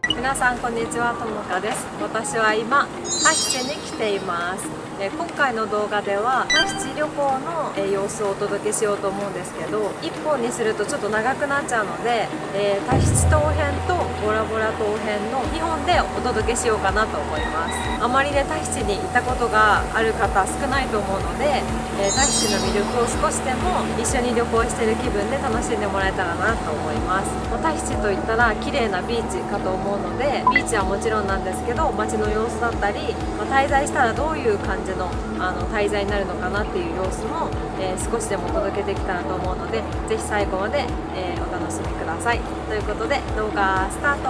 皆さんこんにちは、ともかです。私は今タヒチに来ています。今回の動画ではタヒチ旅行の様子をお届けしようと思うんですけど、1本にするとちょっと長くなっちゃうので、タヒチ島編とボラボラ島編の2本でお届けしようかなと思います。あまりねタヒチに行ったことがある方少ないと思うので、タヒチの魅力を少しでも一緒に旅行してる気分で楽しんでもらえたらなと思います。タヒチといったら綺麗なビーチかと思うので、ビーチはもちろんなんですけど、街の様子だったり、滞在したらどういう感じの滞在になるのかなっていう様子も、少しでもお届けできたらと思うので、ぜひ最後まで、お楽しみください。ということで動画スタート。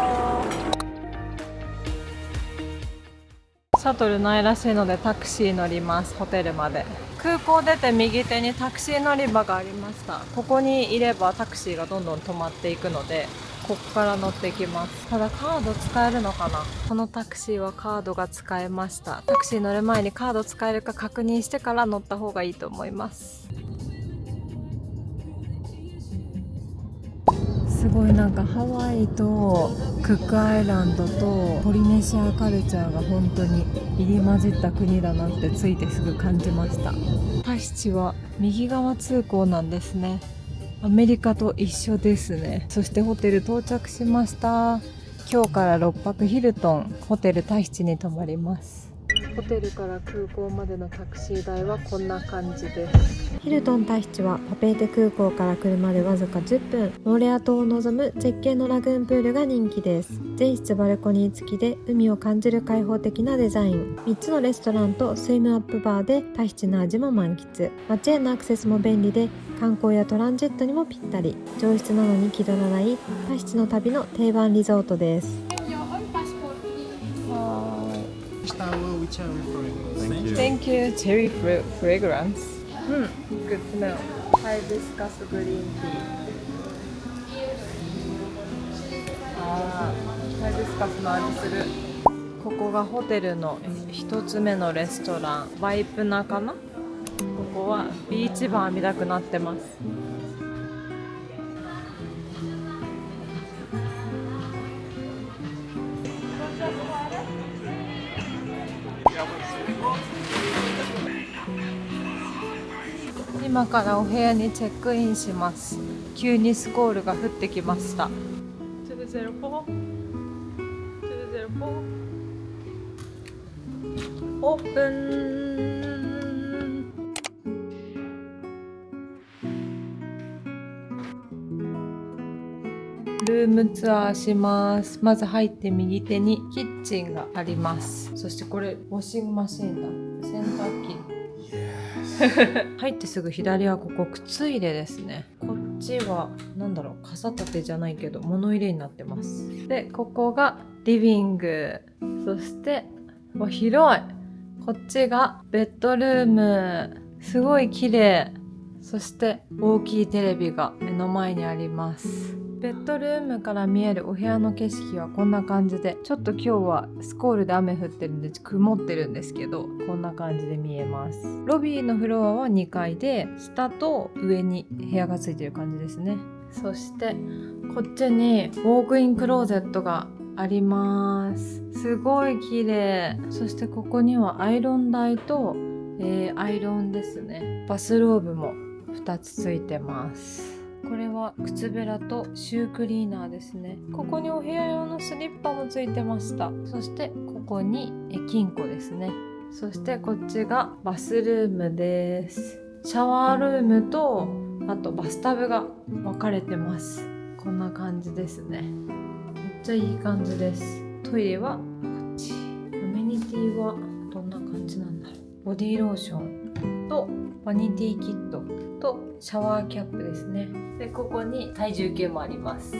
シャトルないらしいのでタクシー乗ります。ホテルまで。空港出て右手にタクシー乗り場がありました。ここにいればタクシーがどんどん止まっていくので、ここから乗っていきます。ただカード使えるのかな。このタクシーはカードが使えました。タクシー乗る前にカード使えるか確認してから乗った方がいいと思います。すごいなんかハワイとクックアイランドとポリネシアカルチャーが本当に入り混じった国だなって着いてすぐ感じました。タヒチは右側通行なんですね。アメリカと一緒ですね。そしてホテル到着しました。今日から6泊ヒルトンホテルタヒチに泊まります。ホテルから空港までのタクシー代はこんな感じです。ヒルトンタヒチはパペーテ空港から車でわずか10分、モレア島を望む絶景のラグーンプールが人気です。全室バルコニー付きで海を感じる開放的なデザイン、3つのレストランとスイムアップバーでタヒチの味も満喫。街へのアクセスも便利で観光やトランジットにもぴったり、上質なのに気取らないタヒチの旅の定番リゾートです。Thank you. Cherry fragrance. Good to know. Hibiscus green tea. ハイビスカスの味する。ここがホテルの一つ目のレストラン、ワイプナかな。ここはビーチバー見たくなってます。今からお部屋にチェックインします。急にスコールが降ってきました。オープン。ルームツアーします。まず入って右手にキッチンがあります。そしてこれウォッシングマシンだ。洗濯機。入ってすぐ左はここ靴入れですね。こっちはなんだろう、傘立てじゃないけど物入れになってます。でここがリビング、そして広い。こっちがベッドルーム、すごい綺麗。そして大きいテレビが目の前にあります。ベッドルームから見えるお部屋の景色はこんな感じで、ちょっと今日はスコールで雨降ってるんで曇ってるんですけど、こんな感じで見えます。ロビーのフロアは2階で、下と上に部屋がついてる感じですね。そしてこっちにウォークインクローゼットがあります。すごい綺麗。そしてここにはアイロン台と、アイロンですね。バスローブも2つついてます。これは靴べらとシュークリーナーですね。ここにお部屋用のスリッパもついてました。そしてここに金庫ですね。そしてこっちがバスルームです。シャワールームとあとバスタブが分かれてます。こんな感じですね。めっちゃいい感じです。トイレはこっち。アメニティはどんな感じなんだろう。ボディーローションとバニティキットとシャワーキャップですね。でここに体重計もあります。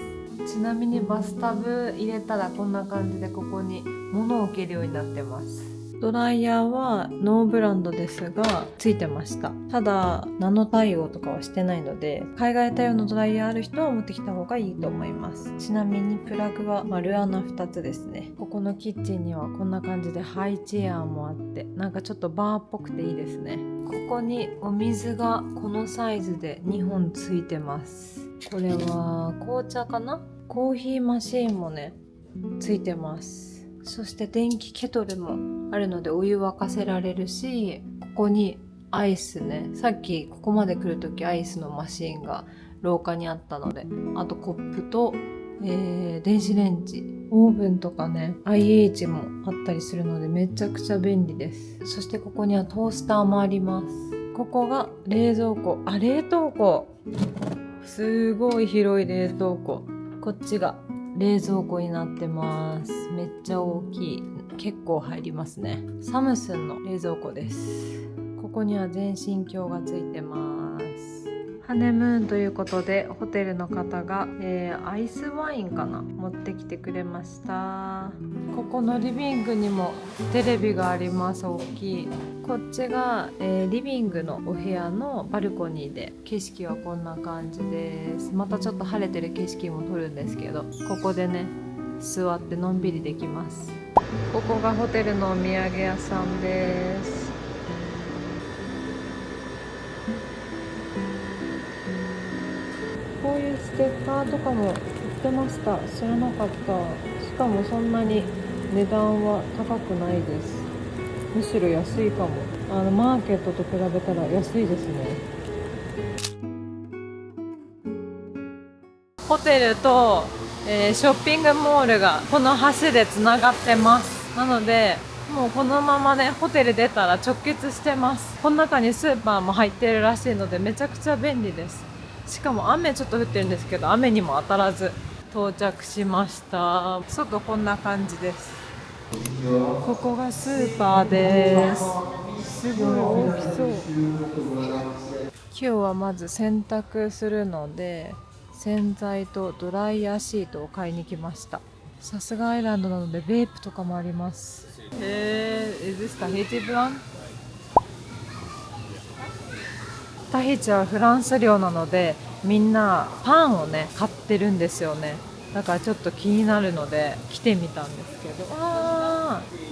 ちなみにバスタブ入れたらこんな感じで、ここに物を置けるようになってます。ドライヤーはノーブランドですがついてました。ただナノ対応とかはしてないので、海外対応のドライヤーある人は持ってきた方がいいと思います。ちなみにプラグは丸穴2つですね。ここのキッチンにはこんな感じでハイチェアもあって、なんかちょっとバーっぽくていいですね。ここにお水がこのサイズで2本ついてます。これは紅茶かな？コーヒーマシーンもねついてます。そして電気ケトルもあるのでお湯沸かせられるし、ここにアイスね、さっきここまで来るときアイスのマシーンが廊下にあったので、あとコップと、電子レンジ、オーブンとかね IH もあったりするのでめちゃくちゃ便利です。そしてここにはトースターもあります。ここが冷蔵庫、冷凍庫、すごい広い冷凍庫。こっちが冷蔵庫になってます。めっちゃ大きい。結構入りますね。サムスンの冷蔵庫です。ここには全身鏡がついてます。ハネムーンということでホテルの方が、アイスワインかな持ってきてくれました。ここのリビングにもテレビがあります。大きい。こっちが、リビングのお部屋のバルコニーで、景色はこんな感じです。またちょっと晴れてる景色も撮るんですけど、ここでね座ってのんびりできます。ここがホテルのお土産屋さんです。こういうステッカーとかも売ってました。知らなかった。しかもそんなに値段は高くないです。むしろ安いかも。マーケットと比べたら安いですね。ホテルと、ショッピングモールがこの橋でつながってます。なのでもうこのままねホテル出たら直結してます。この中にスーパーも入ってるらしいのでめちゃくちゃ便利です。しかも雨ちょっと降ってるんですけど、雨にも当たらず到着しました。外こんな感じです。ここがスーパーです。すごい大きそう。今日はまず洗濯するので洗剤とドライヤーシートを買いに来ました。さすがアイランドなのでベープとかもあります。Is this Tahiti brand? タヒチはフランス領なのでみんなパンをね買ってるんですよね。だからちょっと気になるので来てみたんですけど、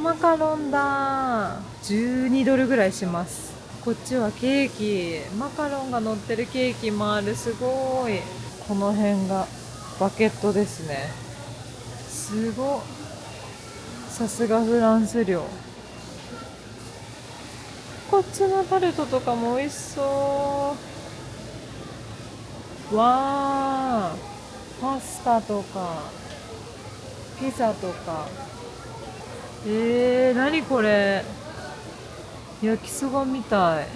マカロンだ。12ドルぐらいします。こっちはケーキ、マカロンが乗ってるケーキもある。すごい。この辺がバケットですね。すごっ。さすがフランス領。こっちのタルトとかも美味しそう。わー、パスタとかピザとか。何これ、焼きそばみたい。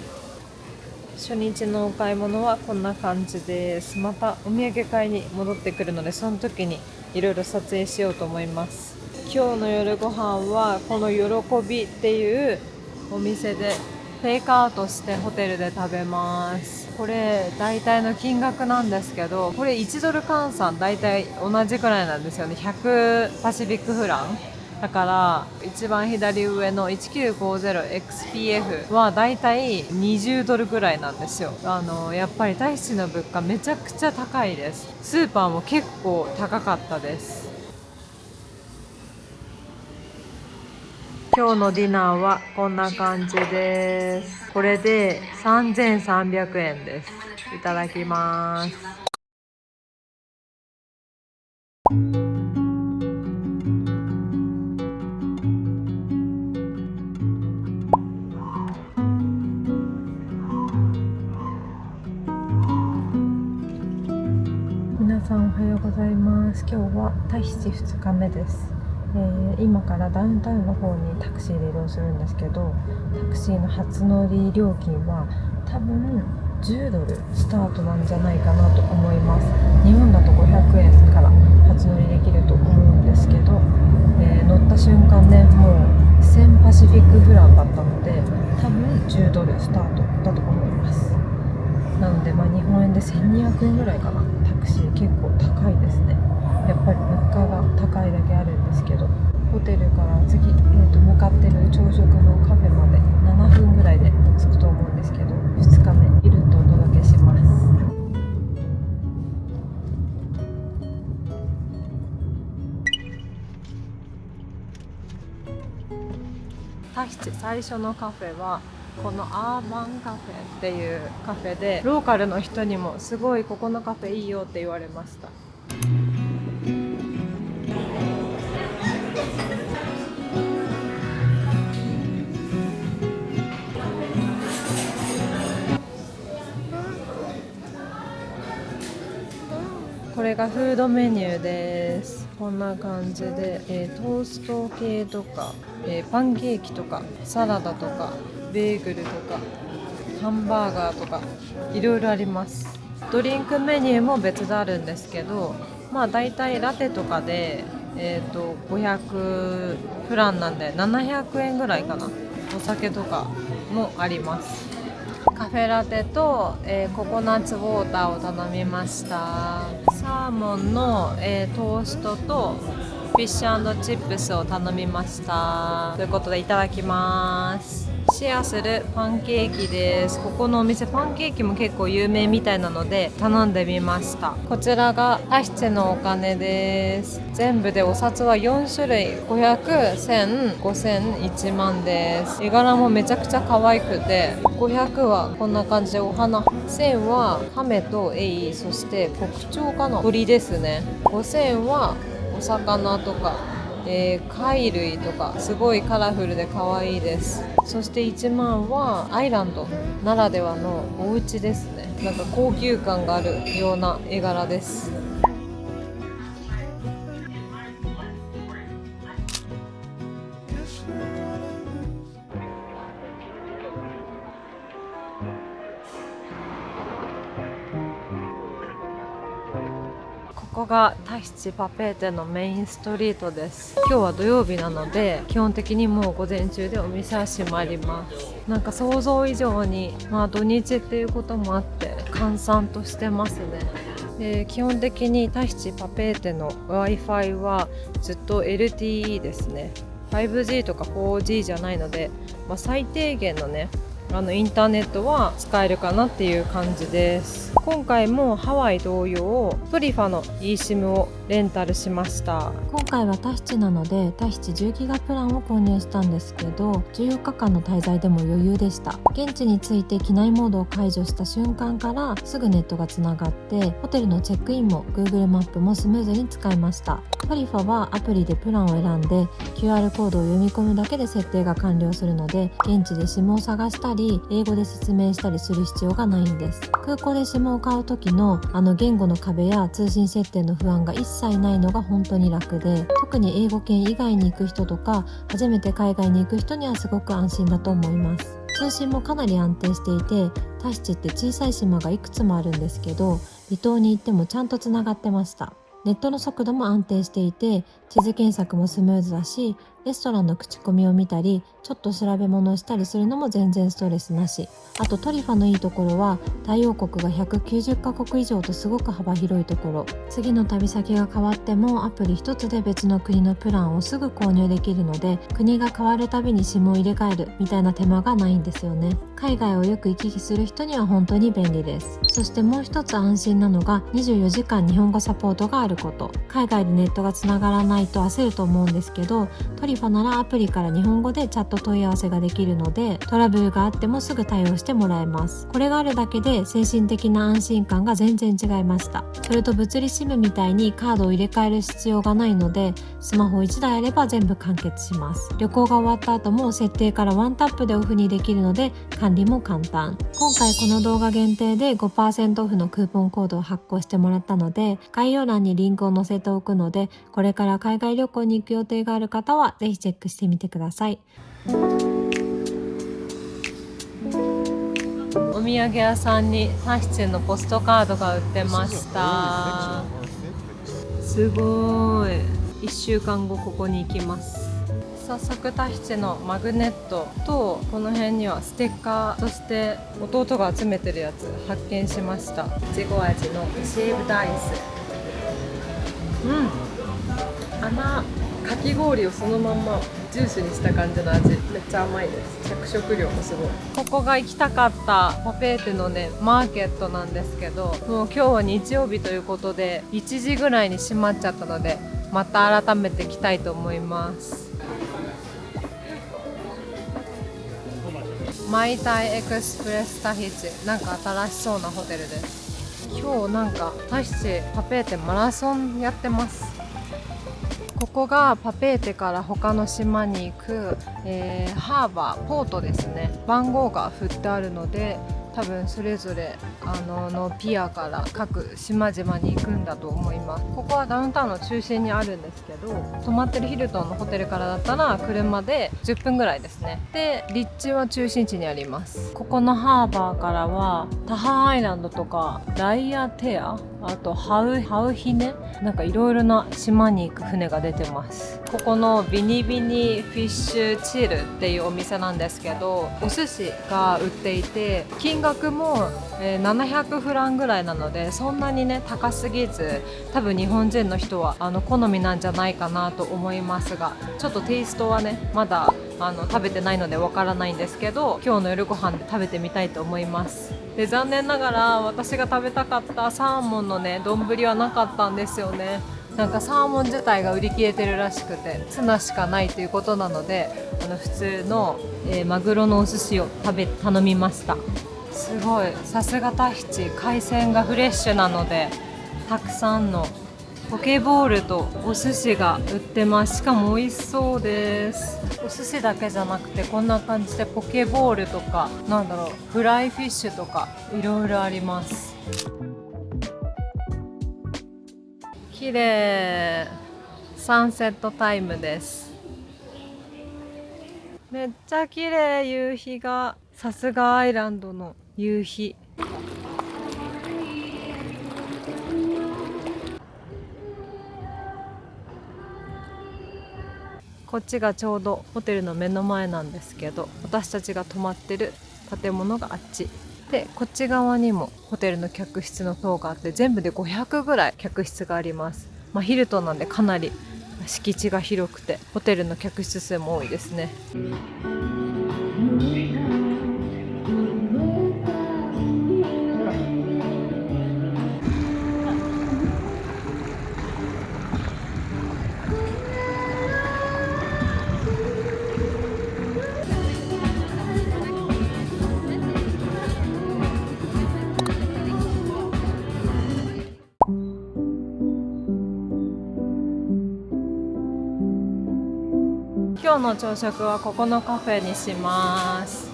初日のお買い物はこんな感じです。またお土産買いに戻ってくるのでその時にいろいろ撮影しようと思います。今日の夜ご飯はこの喜びっていうお店でテイクアウトしてホテルで食べます。これ大体の金額なんですけど、これ1ドル換算大体同じくらいなんですよね。100パシフィックフランだから一番左上の 1950XPF は大体20ドルぐらいなんですよ。やっぱりタヒチの物価めちゃくちゃ高いです。スーパーも結構高かったです。今日のディナーはこんな感じです。これで3300円です。いただきます。皆さんおはようございます。今日はタヒチ2日目です。今からダウンタウンの方にタクシーで移動するんですけど、タクシーの初乗り料金は多分10ドルスタートなんじゃないかなと思います。日本だと500円から初乗りできると思うんですけど、乗った瞬間ねもう1000パシフィックフランだったので多分10ドルスタートだと思います。なので、日本円で1200円ぐらいかな。タクシー結構高いですね。やっぱり物価が高いだけあるんですけど、ホテルから次、向かってる朝食のカフェまで7分ぐらいで着くと思うんですけど、2日目ゆるっとお届けします。タヒチ最初のカフェはこのアーバンカフェっていうカフェで、ローカルの人にもすごいここのカフェいいよって言われました。これがフードメニューです。こんな感じで、トースト系とか、パンケーキとかサラダとかベーグルとかハンバーガーとかいろいろあります。ドリンクメニューも別であるんですけど、まあだいたいラテとかで、500フランなんで700円ぐらいかな。お酒とかもあります。カフェラテと、ココナッツウォーターを頼みました。サーモンの、トーストとフィッシュ&チップスを頼みました。ということでいただきます。シェアするパンケーキです。ここのお店パンケーキも結構有名みたいなので頼んでみました。こちらがタヒチのお金です。全部でお札は4種類、500、1000、5000、1万です。絵柄もめちゃくちゃ可愛くて、500はこんな感じでお花、1000は亀とエイ、そして黒鳥かな、鳥ですね。5000はお魚とか貝類とかすごいカラフルで可愛いです。そして1万はアイランドならではのお家ですね。なんか高級感があるような絵柄です。ここがタヒチパペーテのメインストリートです。今日は土曜日なので基本的にもう午前中でお店は閉まります。なんか想像以上に、土日っていうこともあって閑散としてますね。基本的にタヒチパペーテの Wi-Fi はずっと LTE ですね。 5G とか 4G じゃないので、最低限のねインターネットは使えるかなっていう感じです。今回もハワイ同様トリファの eSIM をレンタルしました。今回はタヒチなのでタヒチ10ギガプランを購入したんですけど、14日間の滞在でも余裕でした。現地に着いて機内モードを解除した瞬間からすぐネットがつながって、ホテルのチェックインも Google マップもスムーズに使えました。トリファはアプリでプランを選んで QR コードを読み込むだけで設定が完了するので、現地で SIM を探したり英語で説明したりする必要がないんです。空港で SIM を買う時の言語の壁や通信設定の不安が一切ないのが本当に楽で、特に英語圏以外に行く人とか初めて海外に行く人にはすごく安心だと思います。通信もかなり安定していて、タヒチって小さい島がいくつもあるんですけど、離島に行ってもちゃんとつながってました。ネットの速度も安定していて、地図検索もスムーズだし、レストランの口コミを見たりちょっと調べ物をしたりするのも全然ストレスなし。あとトリファのいいところは対応国が190カ国以上とすごく幅広いところ。次の旅先が変わってもアプリ一つで別の国のプランをすぐ購入できるので、国が変わるたびに SIM を入れ替えるみたいな手間がないんですよね。海外をよく行き来する人には本当に便利です。そしてもう一つ安心なのが24時間日本語サポートがあること。海外でネットがつながらないと焦ると思うんですけど、トリファならアプリから日本語でチャット問い合わせができるので、トラブルがあってもすぐ対応してもらえます。これがあるだけで精神的な安心感が全然違いました。それと物理 SIM みたいにカードを入れ替える必要がないので、スマホ1台あれば全部完結します。旅行が終わった後も設定からワンタップでオフにできるので管理も簡単。今回この動画限定で 5% オフのクーポンコードを発行してもらったので、概要欄にリンクを載せておくので、これから海外旅行に行く予定がある方はぜひチェックしてみてください。お土産屋さんにタヒチのポストカードが売ってました。すごい。1週間後ここに行きます。早速タヒチのマグネットと、この辺にはステッカーとして弟が集めてるやつ発見しました。いちご味のシェーブダイス。穴かき氷をそのまんまジュースにした感じの味、めっちゃ甘いです。着色料もすごい。ここが行きたかったパペーテのねマーケットなんですけど、もう今日は日曜日ということで1時ぐらいに閉まっちゃったので、また改めて来たいと思います。マイタイエクスプレスタヒチ、なんか新しそうなホテルです。今日なんかタヒチパペーテマラソンやってます。ここがパペーテから他の島に行く、ハーバーポートですね。番号が振ってあるので、多分それぞれのピアから各島々に行くんだと思います。ここはダウンタウンの中心にあるんですけど、泊まってるヒルトンのホテルからだったら車で10分ぐらいですね。で立地は中心地にあります。ここのハーバーからはタハアイランドとかライアテア、あとハウヒネ、なんかいろいろな島に行く船が出てます。ここのビニビニフィッシュチルっていうお店なんですけど、お寿司が売っていて、金額も700フランぐらいなので、そんなにね高すぎず、多分日本人の人は好みなんじゃないかなと思いますが、ちょっとテイストはねまだ食べてないのでわからないんですけど、今日の夜ご飯で食べてみたいと思います。で残念ながら私が食べたかったサーモンのね丼はなかったんですよね。なんかサーモン自体が売り切れてるらしくて、ツナしかないということなので、普通の、マグロのお寿司を頼みました。すごい、さすがタヒチ、海鮮がフレッシュなのでたくさんのポケボールとお寿司が売ってます。しかも美味しそうです。お寿司だけじゃなくてこんな感じでポケボールとか、なんだろう、フライフィッシュとかいろいろあります。綺麗、サンセットタイムです。めっちゃ綺麗、夕日が。さすがアイランドの夕日。こっちがちょうどホテルの目の前なんですけど、私たちが泊まってる建物があっちで、こっち側にもホテルの客室の棟があって、全部で500ぐらい客室があります。ヒルトンなんでかなり敷地が広くて、ホテルの客室数も多いですね。今日の朝食はここのカフェにします。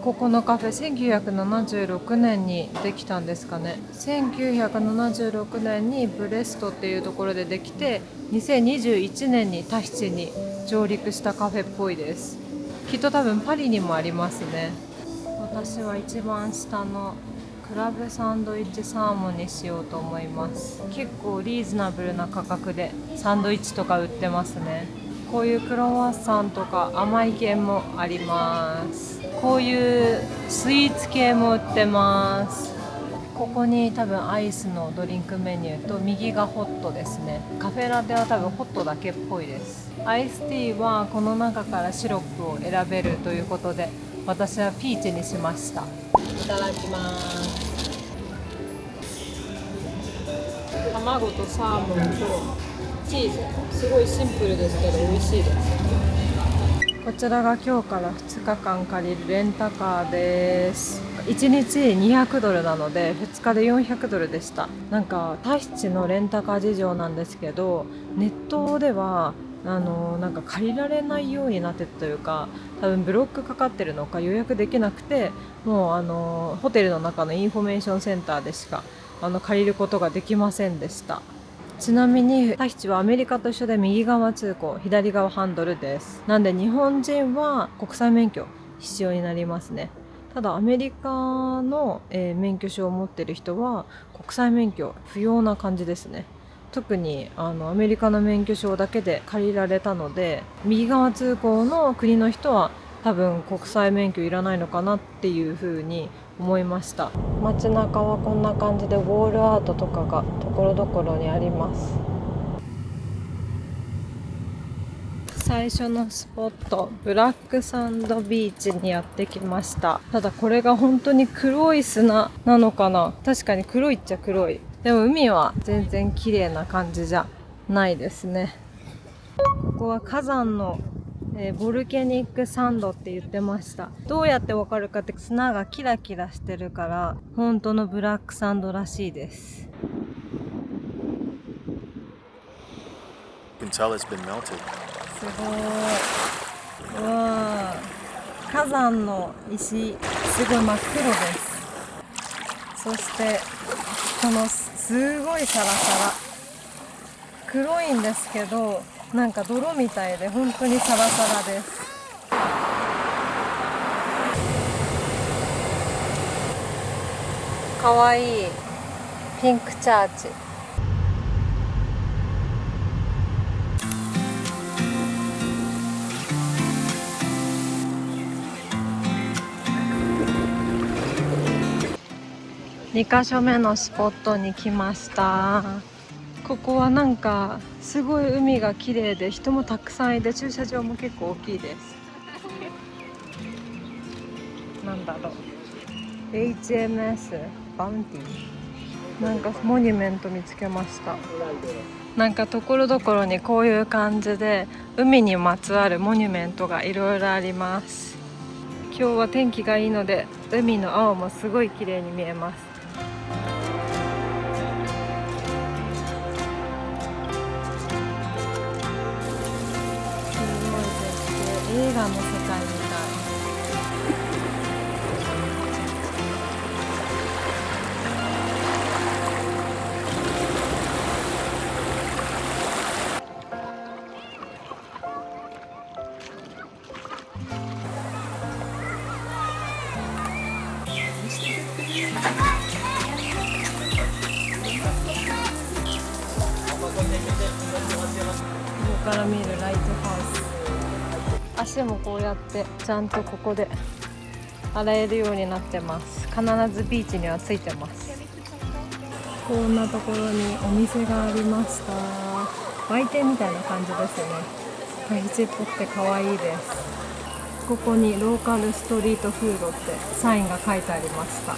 ここのカフェ1976年にできたんですかね。1976年にブレストっていうところでできて、2021年にタヒチに上陸したカフェっぽいです。きっと多分パリにもありますね。私は一番下のクラブサンドイッチサーモンにしようと思います。結構リーズナブルな価格でサンドイッチとか売ってますね。こういうクロワッサンとか甘い系もあります。こういうスイーツ系も売ってます。ここに多分アイスのドリンクメニューと、右がホットですね。カフェラテは多分ホットだけっぽいです。アイスティーはこの中からシロップを選べるということで、私はピーチにしました。いただきます。卵とサーモンとチーズ、すごいシンプルですけど美味しいです。こちらが今日から2日間借りるレンタカーです。1日200ドルなので2日で400ドルでした。なんかタヒチのレンタカー事情なんですけど、ネットではなんか借りられないようになってたというか、多分ブロックかかってるのか予約できなくて、もうホテルの中のインフォメーションセンターでしか借りることができませんでした。ちなみにタヒチはアメリカと一緒で右側通行、左側ハンドルです。なんで日本人は国際免許必要になりますね。ただアメリカの、免許証を持っている人は国際免許不要な感じですね。特にアメリカの免許証だけで借りられたので、右側通行の国の人は多分国際免許いらないのかなっていう風に思いました。街中はこんな感じでウォールアートとかがところどころにあります。最初のスポット、ブラックサンドビーチにやってきました。ただこれが本当に黒い砂なのかな。確かに黒いっちゃ黒い。でも海は全然綺麗な感じじゃないですね。ここは火山の、ボルケニックサンドって言ってました。どうやってわかるかって、砂がキラキラしてるから本当のブラックサンドらしいです。You can tell it's been melted. すごい。うわー、火山の石、すごい真っ黒です。そしてこのすごいサラサラ、黒いんですけどなんか泥みたいで本当にサラサラです。かわいいピンクチャーチ。2カ所目のスポットに来ました。ここはなんかすごい海が綺麗で人もたくさんいて、駐車場も結構大きいです。なんだろう、 HMS バウンティー、なんかモニュメント見つけました。なんかところどころにこういう感じで海にまつわるモニュメントがいろいろあります。今日は天気がいいので海の青もすごい綺麗に見えます。映画の世界みたい。ここから見るライトハウス。足もこうやってちゃんとここで洗えるようになってます。必ずビーチにはついてます。こんなところにお店がありました。売店みたいな感じですよね。タヒチっぽくて可愛いです。ここにローカルストリートフードってサインが書いてありました。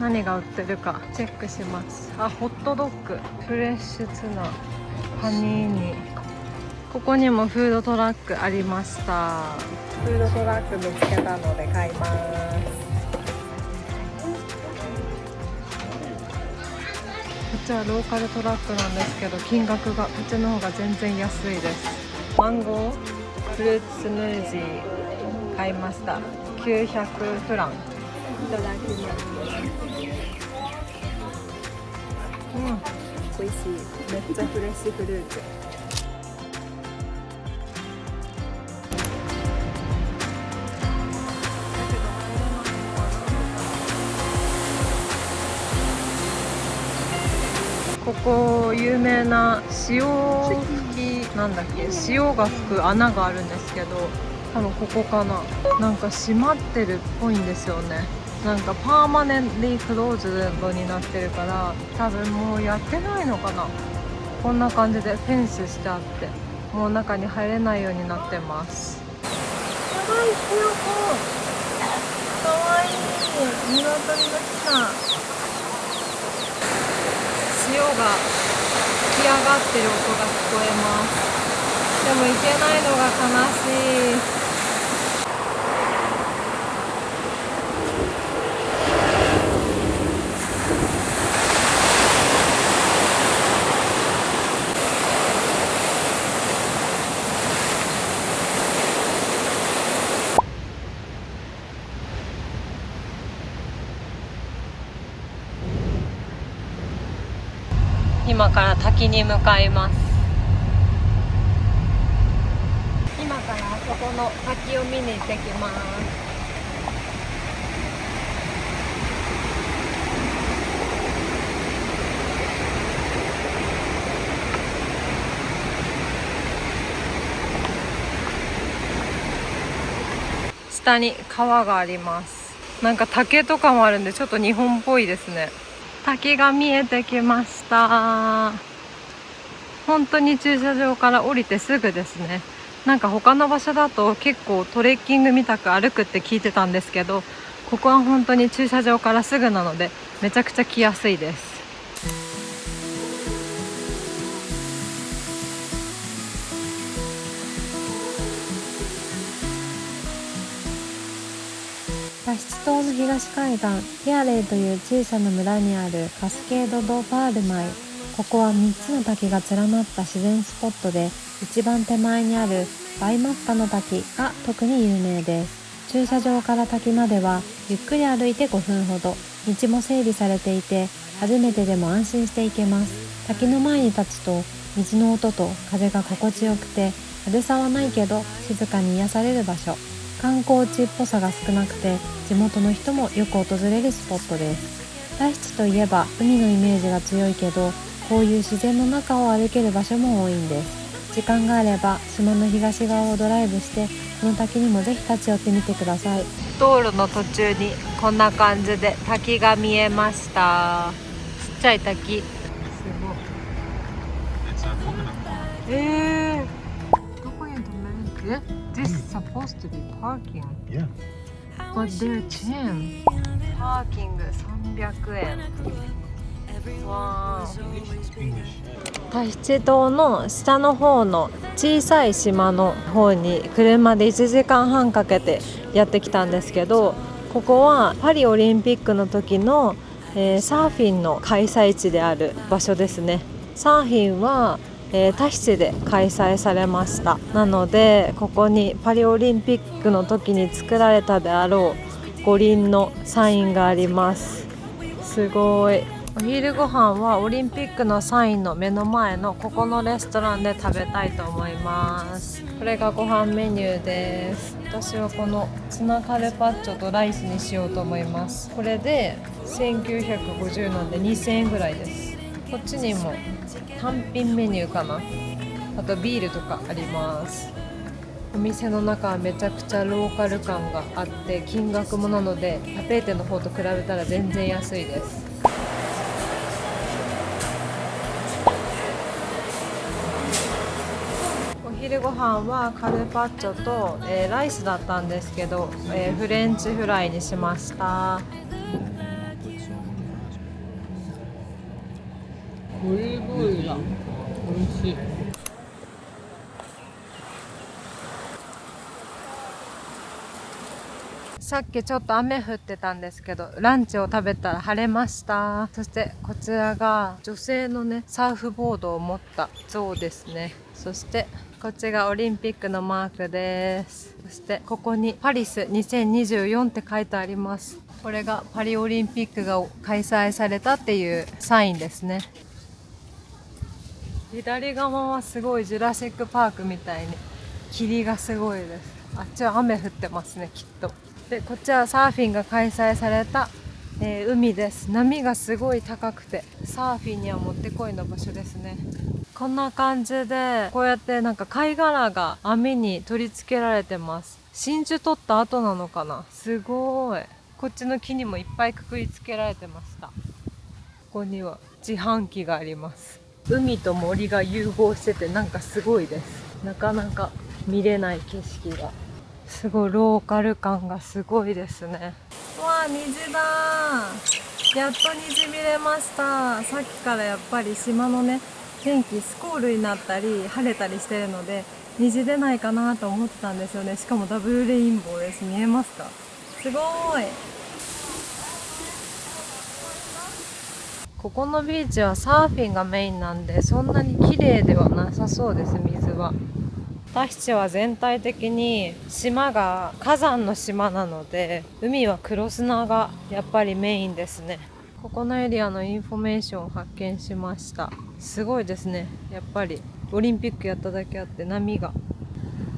何が売ってるかチェックします。あ、ホットドッグ、フレッシュツナ、パニーニ。ここにもフードトラックありました。フードトラック見つけたので買います。こっちはローカルトラックなんですけど、金額がこっちの方が全然安いです。マンゴーフルーツスムージー買いました。900フラン。いただきます。美味しい。めっちゃフレッシュフルーツ。ここ有名な潮吹き、なんだっけ、潮が吹く穴があるんですけど、多分ここかな。なんか閉まってるっぽいんですよね。なんかパーマネントリークローズドになってるから、多分もうやってないのかな。こんな感じでフェンスしてあって、もう中に入れないようになってます。やばい、ひよこかわいい。鶏が来た。潮が吹き上がってる音が聞こえます。でも行けないのが悲しい。今から滝に向かいます。今からあそこの滝を見に行ってきます。下に川があります。なんか竹とかもあるんでちょっと日本っぽいですね。滝が見えてきました。本当に駐車場から降りてすぐですね。なんか他の場所だと結構トレッキングみたく歩くって聞いてたんですけど、ここは本当に駐車場からすぐなのでめちゃくちゃ来やすいです。タヒチ島の東海岸ヒアレイという小さな村にあるカスケード・ド・パールマイ。ここは3つの滝が連なった自然スポットで、一番手前にあるバイマッカの滝が特に有名です。駐車場から滝まではゆっくり歩いて5分ほど、道も整備されていて初めてでも安心して行けます。滝の前に立つと水の音と風が心地よくて、派手さはないけど静かに癒される場所。観光地っぽさが少なくて地元の人もよく訪れるスポットです。タヒチといえば海のイメージが強いけど、こういう自然の中を歩ける場所も多いんです。時間があれば島の東側をドライブして、この滝にもぜひ立ち寄ってみてください。道路の途中にこんな感じで滝が見えました。ちっちゃい滝、すごい。どこに止める？ This is supposed to be parking. Yeah. But they're 10. パーキング300円。わー。タヒチ島の下の方の小さい島の方に車で1時間半かけてやってきたんですけど、ここはパリオリンピックの時の、サーフィンの開催地である場所ですね。サーフィンは、タヒチで開催されました。なのでここにパリオリンピックの時に作られたであろう五輪のサインがあります。すごい。お昼ご飯はオリンピックのサインの目の前のここのレストランで食べたいと思います。これがご飯メニューです。私はこのツナカルパッチョとライスにしようと思います。これで1950なんで2000円ぐらいです。こっちにも単品メニューかな、あとビールとかあります。お店の中はめちゃくちゃローカル感があって、金額もなのでパペーテの方と比べたら全然安いです。お昼ご飯はカルパッチョと、ライスだったんですけど、フレンチフライにしました。オリーブオイルが美味しい。さっきちょっと雨降ってたんですけど、ランチを食べたら晴れました。そしてこちらが女性のねサーフボードを持った像ですね。そしてこっちがオリンピックのマークです。そしてここにパリス2024って書いてあります。これがパリオリンピックが開催されたっていうサインですね。左側はすごいジュラシックパークみたいに霧がすごいです。あっちは雨降ってますね、きっと。でこっちはサーフィンが開催された、海です。波がすごい高くてサーフィンにはもってこいの場所ですね。こんな感じでこうやってなんか貝殻が網に取り付けられてます。真珠取った後なのかな。すごい。こっちの木にもいっぱいくくりつけられてました。ここには自販機があります。海と森が融合しててなんかすごいです。なかなか見れない景色がすごい、ローカル感がすごいですね。わあ、虹だー。やっと虹見れました。さっきからやっぱり島のね天気スコールになったり晴れたりしてるので虹出ないかなと思ってたんですよね。しかもダブルレインボーです。見えますか？すごーい。ここのビーチはサーフィンがメインなんでそんなに綺麗ではなさそうです。水は。タヒチは全体的に島が火山の島なので海は黒砂がやっぱりメインですね。ここのエリアのインフォメーションを発見しました。すごいですね。やっぱりオリンピックやっただけあって波が、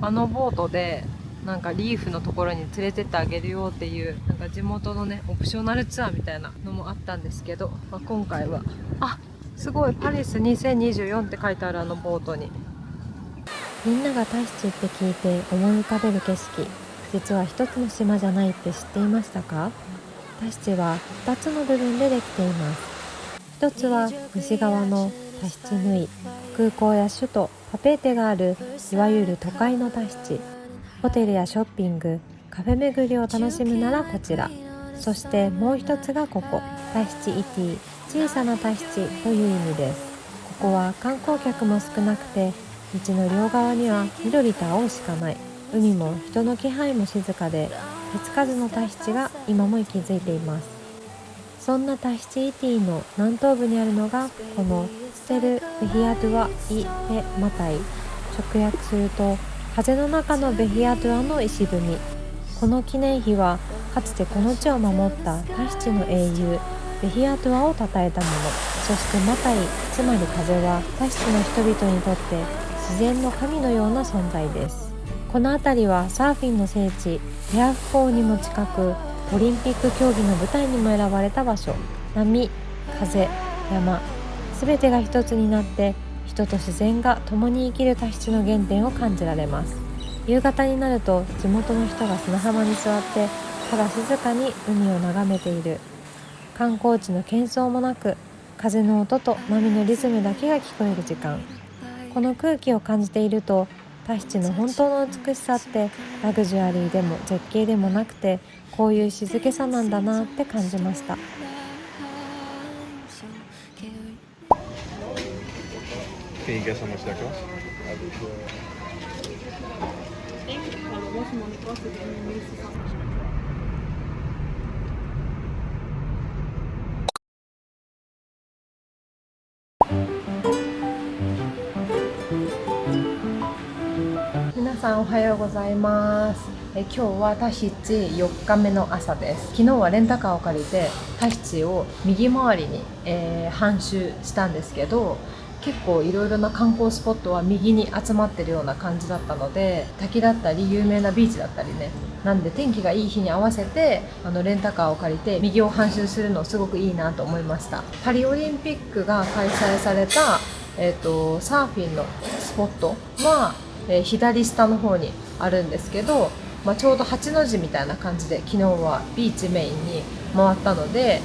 あのボートでなんかリーフのところに連れてってあげるよっていうなんか地元のねオプショナルツアーみたいなのもあったんですけど、今回はすごいパリス2024って書いてあるあのボートに。みんながタヒチって聞いて思い浮かべる景色、実は一つの島じゃないって知っていましたか？タヒチは2つの部分でできています。一つは西側のタヒチヌイ、空港や首都パペーテがあるいわゆる都会のタヒチ。ホテルやショッピング、カフェ巡りを楽しむならこちら。そしてもう一つがここ、タヒチイティ、小さなタヒチという意味です。ここは観光客も少なくて、道の両側には緑と青しかない。海も人の気配も静かで、手つかずのタヒチが今も息づいています。そんなタヒチイティの南東部にあるのがこのステル・ベヒアドゥア・イ・ペ・マタイ。直訳すると風の中のベヒアドゥアの石踏み。この記念碑はかつてこの地を守ったタヒチの英雄ベヒアドゥアを称えたもの。そしてマタイ、つまり風はタヒチの人々にとって自然の神のような存在です。この辺りはサーフィンの聖地、ペアフ港にも近く、オリンピック競技の舞台にも選ばれた場所。波、風、山、すべてが一つになって人と自然が共に生きるタヒチの原点を感じられます。夕方になると地元の人が砂浜に座ってただ静かに海を眺めている。観光地の喧騒もなく、風の音と波のリズムだけが聞こえる時間。この空気を感じていると、タヒチの本当の美しさってラグジュアリーでも絶景でもなくて、こういう静けさなんだなって感じました。Can you guess how much that costs? Sim, 皆さんおはようございます。今日はタヒチ4日目の朝です。昨日はレンタカーを借りてタヒチを右回りに、半周したんですけど、結構いろいろな観光スポットは右に集まってるような感じだったので、滝だったり有名なビーチだったりね、なんで天気がいい日に合わせてレンタカーを借りて右を半周するのすごくいいなと思いました。パリオリンピックが開催された、サーフィンのスポットは、左下の方にあるんですけど、ちょうど8の字みたいな感じで昨日はビーチメインに回ったので、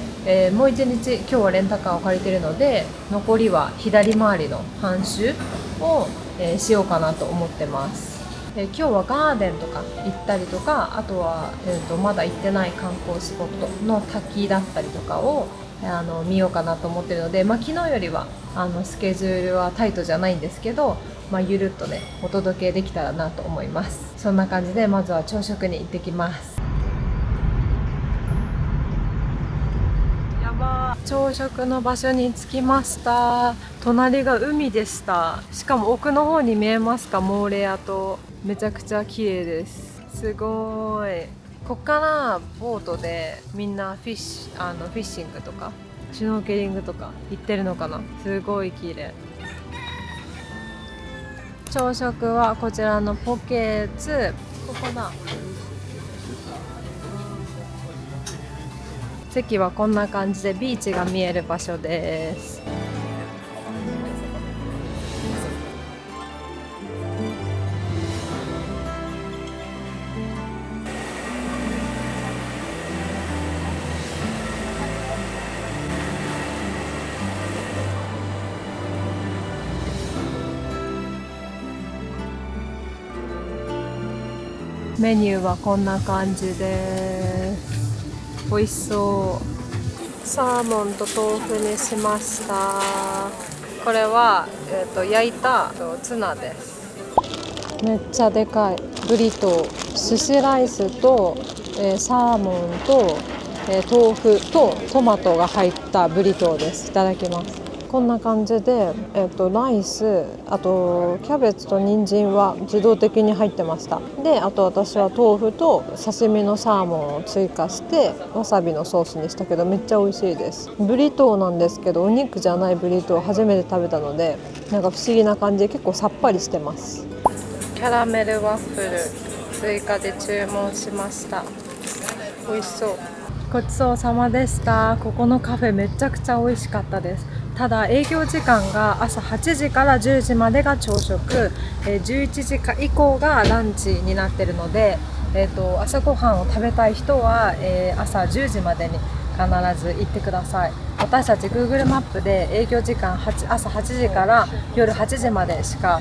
もう一日今日はレンタカーを借りているので、残りは左回りの半周を、しようかなと思ってます。今日はガーデンとか行ったりとか、あとは、まだ行ってない観光スポットの滝だったりとかを見ようかなと思っているので、昨日よりはスケジュールはタイトじゃないんですけど、ゆるっとねお届けできたらなと思います。そんな感じでまずは朝食に行ってきます。やばー、朝食の場所に着きました。隣が海でした。しかも奥の方に見えますか、モーレア島。めちゃくちゃ綺麗です。すごい。こっからボートでみんなフィッシングとかシュノーケリングとか行ってるのかな。すごい綺麗。朝食はこちらのポケツ、ここだ。席はこんな感じでビーチが見える場所です。メニューはこんな感じです。美味しそう。サーモンと豆腐にしました。これは、焼いたツナです。めっちゃでかいブリトー、寿司ライスと、サーモンと、豆腐とトマトが入ったブリトーです。いただきます。こんな感じで、ライス、あとキャベツと人参は自動的に入ってました。で、あと私は豆腐と刺身のサーモンを追加してわさびのソースにしたけど、めっちゃ美味しいです。ブリトーなんですけど、お肉じゃないブリトー初めて食べたので、なんか不思議な感じで結構さっぱりしてます。キャラメルワッフル追加で注文しました。美味しそう。ごちそうさまでした。ここのカフェめちゃくちゃ美味しかったです。ただ営業時間が朝8時から10時までが朝食、11時以降がランチになっているので、朝ごはんを食べたい人は、朝10時までに必ず行ってください。私たち Google マップで営業時間朝8時から夜8時までしか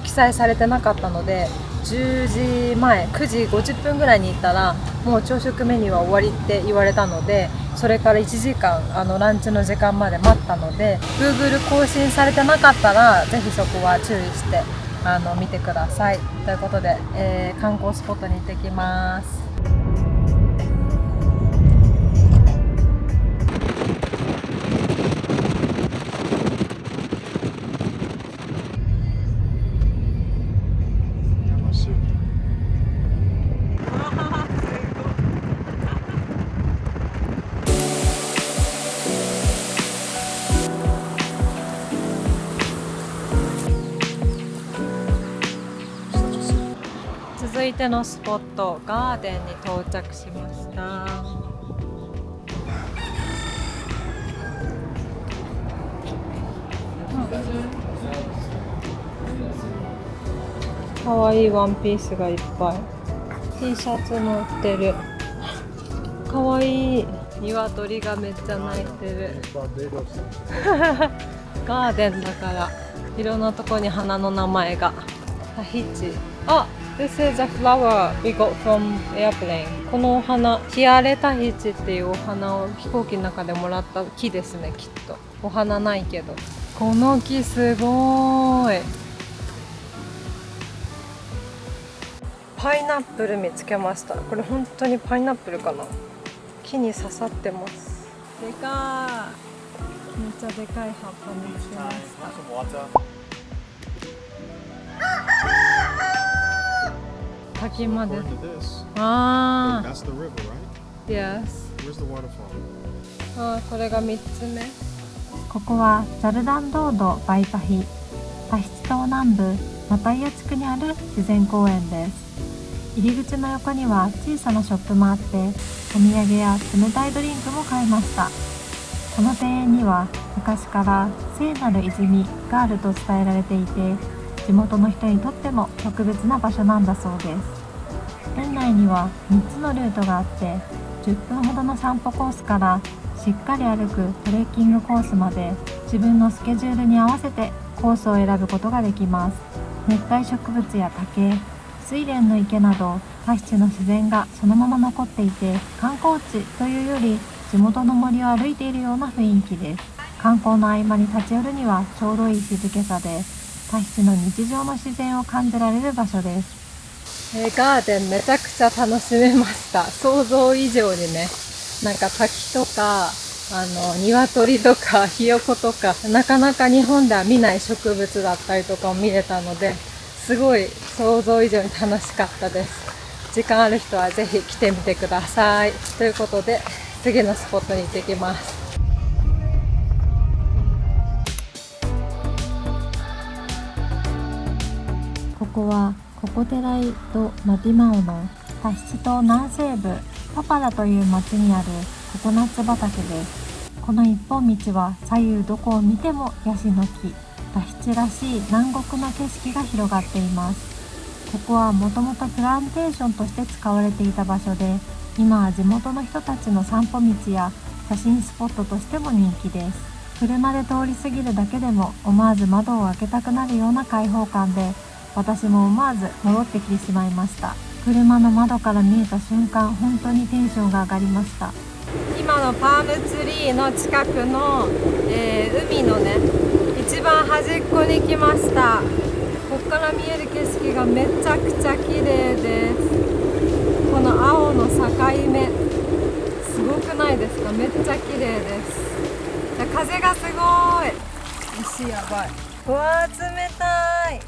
記載されてなかったので、10時前9時50分ぐらいに行ったらもう朝食メニューは終わりって言われたので、それから1時間ランチの時間まで待ったので、 Google 更新されてなかったらぜひそこは注意して見てください。ということで、観光スポットに行ってきます。続いてのスポット、ガーデンに到着しました。かわいいワンピースがいっぱい。T シャツも売ってる。かわいい。鶏がめっちゃ鳴いてる。ガーデンだからいろんなとこに花の名前が。タヒチ。あ、This is a flower we got from airplane. このお花、ヒアレタヒチっていうお花を飛行機の中でもらった木ですね、きっと。お花ないけど。この木すごーい。パイナップル見つけました。これ本当にパイナップルかな。木に刺さってます。でかい。めっちゃでかい葉っぱ見つけました。滝まで。ああ。Yes。ああ、これが3つ目。ここはザルダンロードバイパヒ、タヒチ島南部マタイヤ地区にある自然公園です。入り口の横には小さなショップもあって、お土産や冷たいドリンクも買えました。この庭園には昔から聖なる泉があると伝えられていて、地元の人にとっても特別な場所なんだそうです。園内には3つのルートがあって、10分ほどの散歩コースからしっかり歩くトレッキングコースまで、自分のスケジュールに合わせてコースを選ぶことができます。熱帯植物や竹、睡蓮の池などタヒチの自然がそのまま残っていて、観光地というより地元の森を歩いているような雰囲気です。観光の合間に立ち寄るにはちょうどいい静けさで、タヒチの日常の自然を感じられる場所です。ガーデンめちゃくちゃ楽しめました。想像以上にね、なんか滝とか鶏とかひよことか、なかなか日本では見ない植物だったりとかを見れたので、すごい想像以上に楽しかったです。時間ある人はぜひ来てみてください。ということで、次のスポットに行ってきます。ここはココテライとマティマオのタヒチ島南西部パパラという町にあるココナッツ畑です。この一本道は左右どこを見てもヤシの木、タヒチらしい南国の景色が広がっています。ここはもともとプランテーションとして使われていた場所で、今は地元の人たちの散歩道や写真スポットとしても人気です。車で通り過ぎるだけでも思わず窓を開けたくなるような開放感で、私も思わず戻ってきてしまいました。車の窓から見えた瞬間、本当にテンションが上がりました。今のパームツリーの近くの、海のね、一番端っこに来ました。ここから見える景色がめちゃくちゃ綺麗です。この青の境目、すごくないですか？めっちゃ綺麗です。風がすごい。石やばい。うわー、冷たい。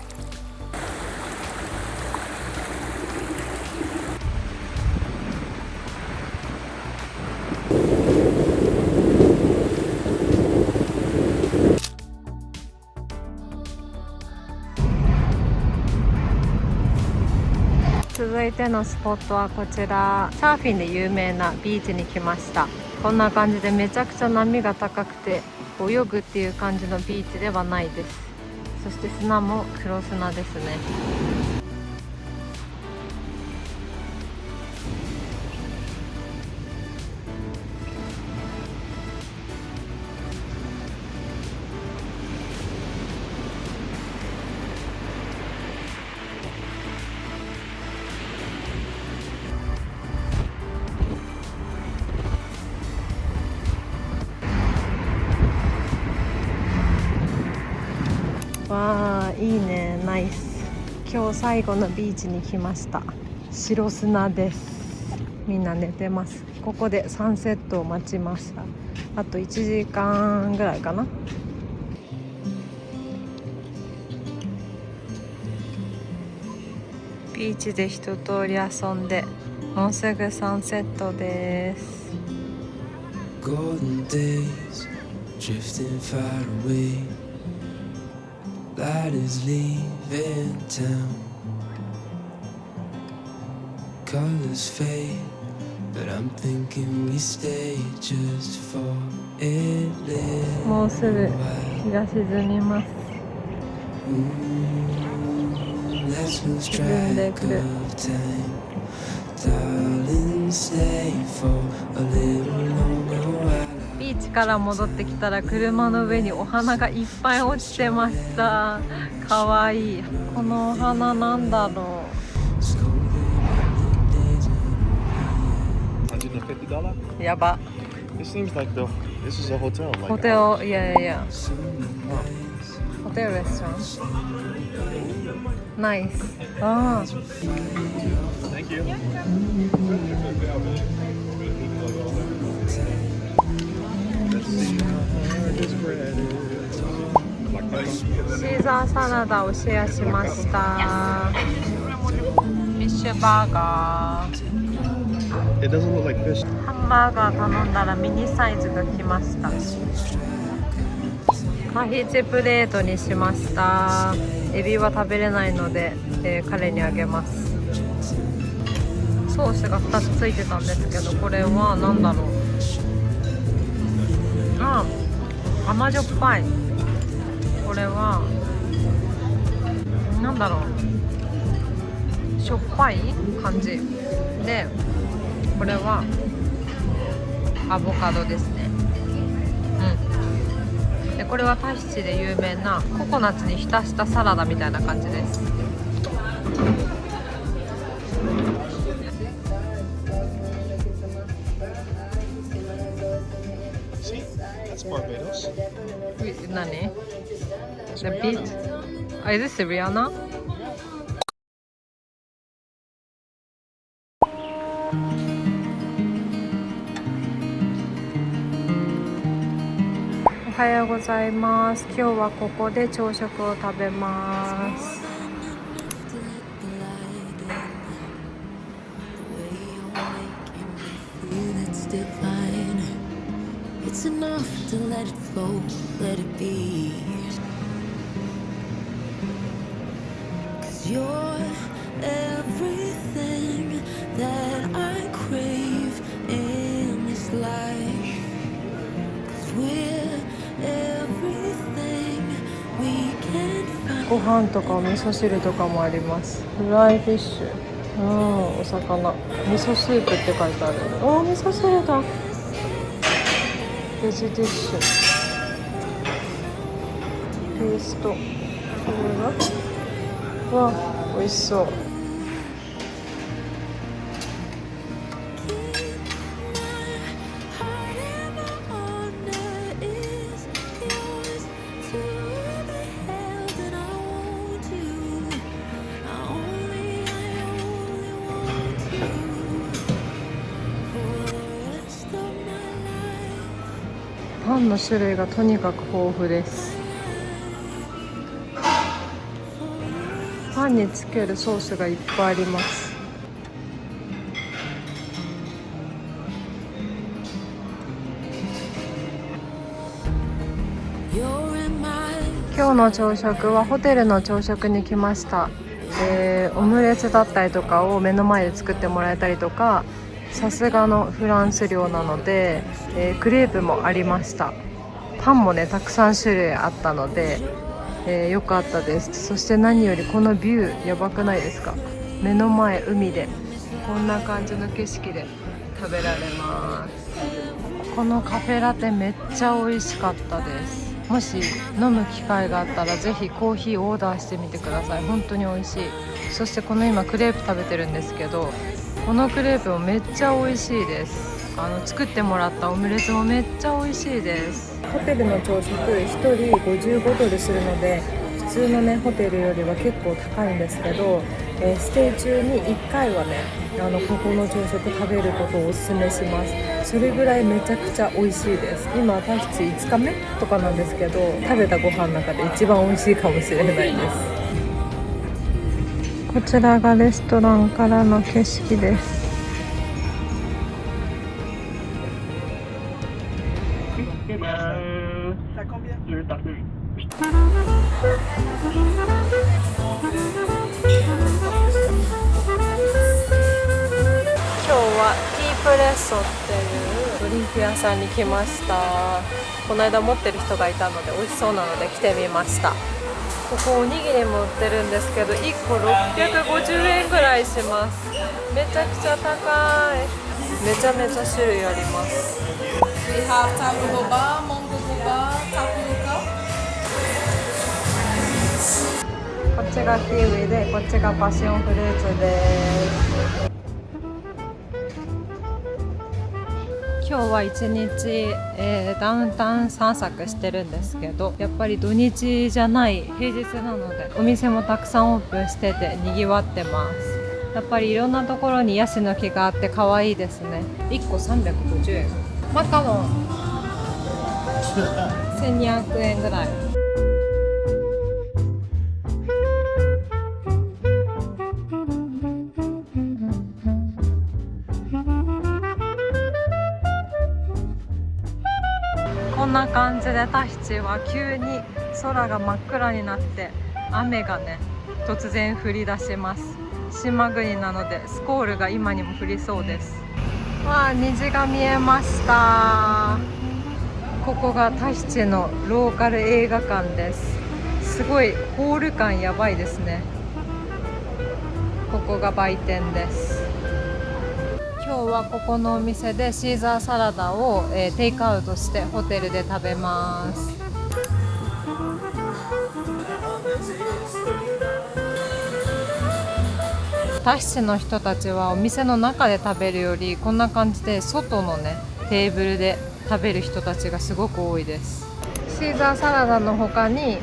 続いてのスポットはこちら、サーフィンで有名なビーチに来ました。こんな感じでめちゃくちゃ波が高くて、泳ぐっていう感じのビーチではないです。そして砂も黒砂ですね。今日最後のビーチに来ました。白砂です。みんな寝てます。ここでサンセットを待ちました。あと1時間ぐらいかな。ビーチで一通り遊んで、もうすぐサンセットです。Golden days drifting far away. Light is leaving town. Colors fade, but I'm thinking we stay just for a little. もうすぐ日が沈みます。Let's lose track of time. Darling, stay for a little longer while. ビーチから戻ってきたら車の上にお花がいっぱい落ちてました。かわいい。このお花なんだろ$150? う。やば。 This seems like this is a hotel. Like ホテル、いやいやいや。ホテルレストラン。ナイス。ああ。Thank you. シーザーサラダをシェアしました。フィッシュバーガー。 It doesn't look like fish. ハンバーガー頼んだらミニサイズが来ました。カヒチプレートにしました。エビは食べれないので、彼にあげます。ソースが2つついてたんですけど、これは何だろう。あ、甘じょっぱい。これはなんだろう、しょっぱい感じで、これはアボカドですね。でこれはタヒチで有名なココナッツに浸したサラダみたいな感じです。See? That's Barbados. 何？ The beach? Is this Rihanna? おはようございます。今日はここで朝食を食べます。It's enough to let it flow, let it be. 'Cause you're everything that I crave in this life. 'Cause we're everything we can find. ご飯とかお味噌汁とかもあります。フライフィッシュ、お魚、味噌スープって書いてある。お味噌汁だ。ベジディッシュ、ペースト、これはわ、美味しそう。パンの種類がとにかく豊富です。パンにつけるソースがいっぱいあります。今日の朝食はホテルの朝食に来ました。オムレツだったりとかを目の前で作ってもらえたりとか、さすがのフランス料なので、クレープもありました。パンもねたくさん種類あったので、良かったです。そして何よりこのビューやばくないですか？目の前海でこんな感じの景色で食べられます。このカフェラテめっちゃ美味しかったです。もし飲む機会があったらぜひコーヒーオーダーしてみてください。本当に美味しい。そしてこの今クレープ食べてるんですけど、このクレープもめっちゃ美味しいです。作ってもらったオムレツもめっちゃ美味しいです。ホテルの朝食1人$55するので、1普通のねホテルよりは結構高いんですけど、ステイ中に1回はねここの朝食食べることをおすすめします。それぐらいめちゃくちゃ美味しいです。今タヒチ5日目とかなんですけど、食べたご飯の中で一番美味しいかもしれないです。こちらがレストランからの景色です。今日はティープレッソっていうドリンク屋さんに来ました。この間持ってる人がいたので美味しそうなので来てみました。ここおにぎりも売ってるんですけど1個650円ぐらいします。めちゃくちゃ高い。めちゃめちゃ種類あります。We have tapu boba, mongo boba, tapioca。こっちがキウイでこっちがパッションフルーツです。今日は一日、ダウンタウン散策してるんですけど、やっぱり土日じゃない平日なのでお店もたくさんオープンしててにぎわってます。やっぱりいろんなところにヤシの木があって可愛いですね。1個350円、マカロン1200円ぐらい。こんな感じでタヒチは急に空が真っ暗になって雨がね突然降り出します。島国なのでスコールが今にも降りそうです。わあ、虹が見えました。ここがタヒチのローカル映画館です。すごいホール感やばいですね。ここが売店です。今日はここのお店でシーザーサラダを、テイクアウトしてホテルで食べます。タヒチの人たちはお店の中で食べるよりこんな感じで外のねテーブルで食べる人たちがすごく多いです。シーザーサラダの他に、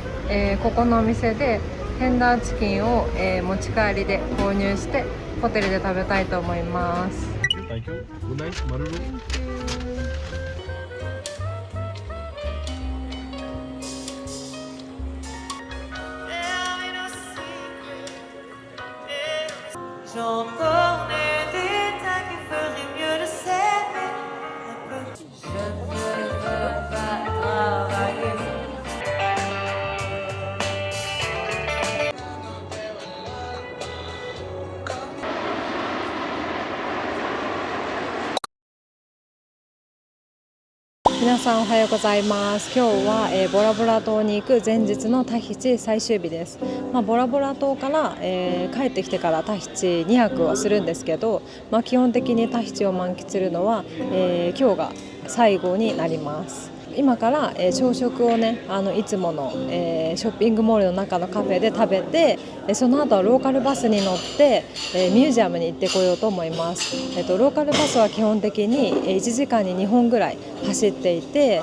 ここのお店でテンダーチキンを、持ち帰りで購入してホテルで食べたいと思います。Thank you. Good night, Maruru. J'en connais des tas qui feraient mieux de s'aimer. Je ne veux pas travailler. 皆さんおはようございます。今日は、ボラボラ島に行く前日のタヒチ最終日です。ボラボラ島から、帰ってきてからタヒチ2泊はするんですけど、基本的にタヒチを満喫するのは、今日が最後になります。今から、朝食をねいつもの、ショッピングモールの中のカフェで食べて、その後はローカルバスに乗って、ミュージアムに行ってこようと思います。ローカルバスは基本的に1時間に2本ぐらい走っていて、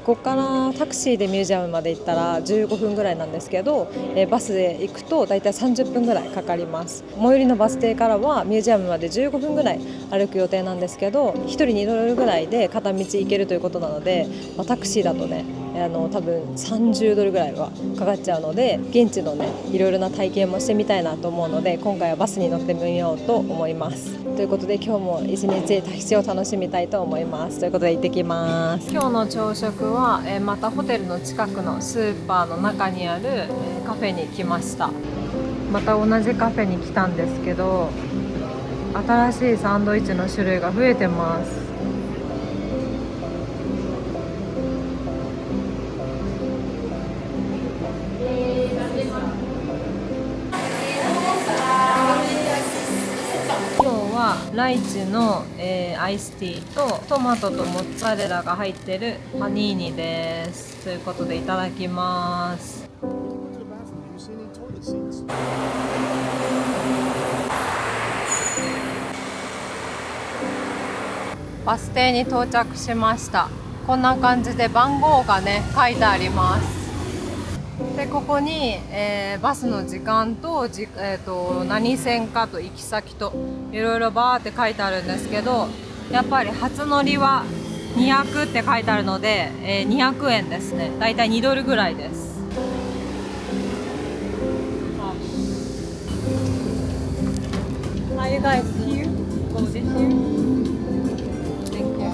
ここからタクシーでミュージアムまで行ったら15分ぐらいなんですけど、バスで行くとだいたい30分ぐらいかかります。最寄りのバス停からはミュージアムまで15分ぐらい歩く予定なんですけど、1人2ドルぐらいで片道行けるということなので、タクシーだとね多分30ドルぐらいはかかっちゃうので、現地のねいろいろな体験もしてみたいなと思うので、今回はバスに乗ってみようと思います。ということで今日も一日タヒチを楽しみたいと思います。ということで行ってきます。今日の朝食は、またホテルの近くのスーパーの中にある、カフェに来ました。また同じカフェに来たんですけど、新しいサンドイッチの種類が増えてます。ライチの、アイスティーとトマトとモッツァレラが入ってるパニーニです。ということでいただきます。バス停に到着しました。こんな感じで番号がね書いてあります。でここに、バスの時間と何線かと行き先といろいろバーって書いてあるんですけど、やっぱり初乗りは200って書いてあるので、200円ですね。だいたい2ドルぐらいです。Are you guys here? Go this here? Thank you.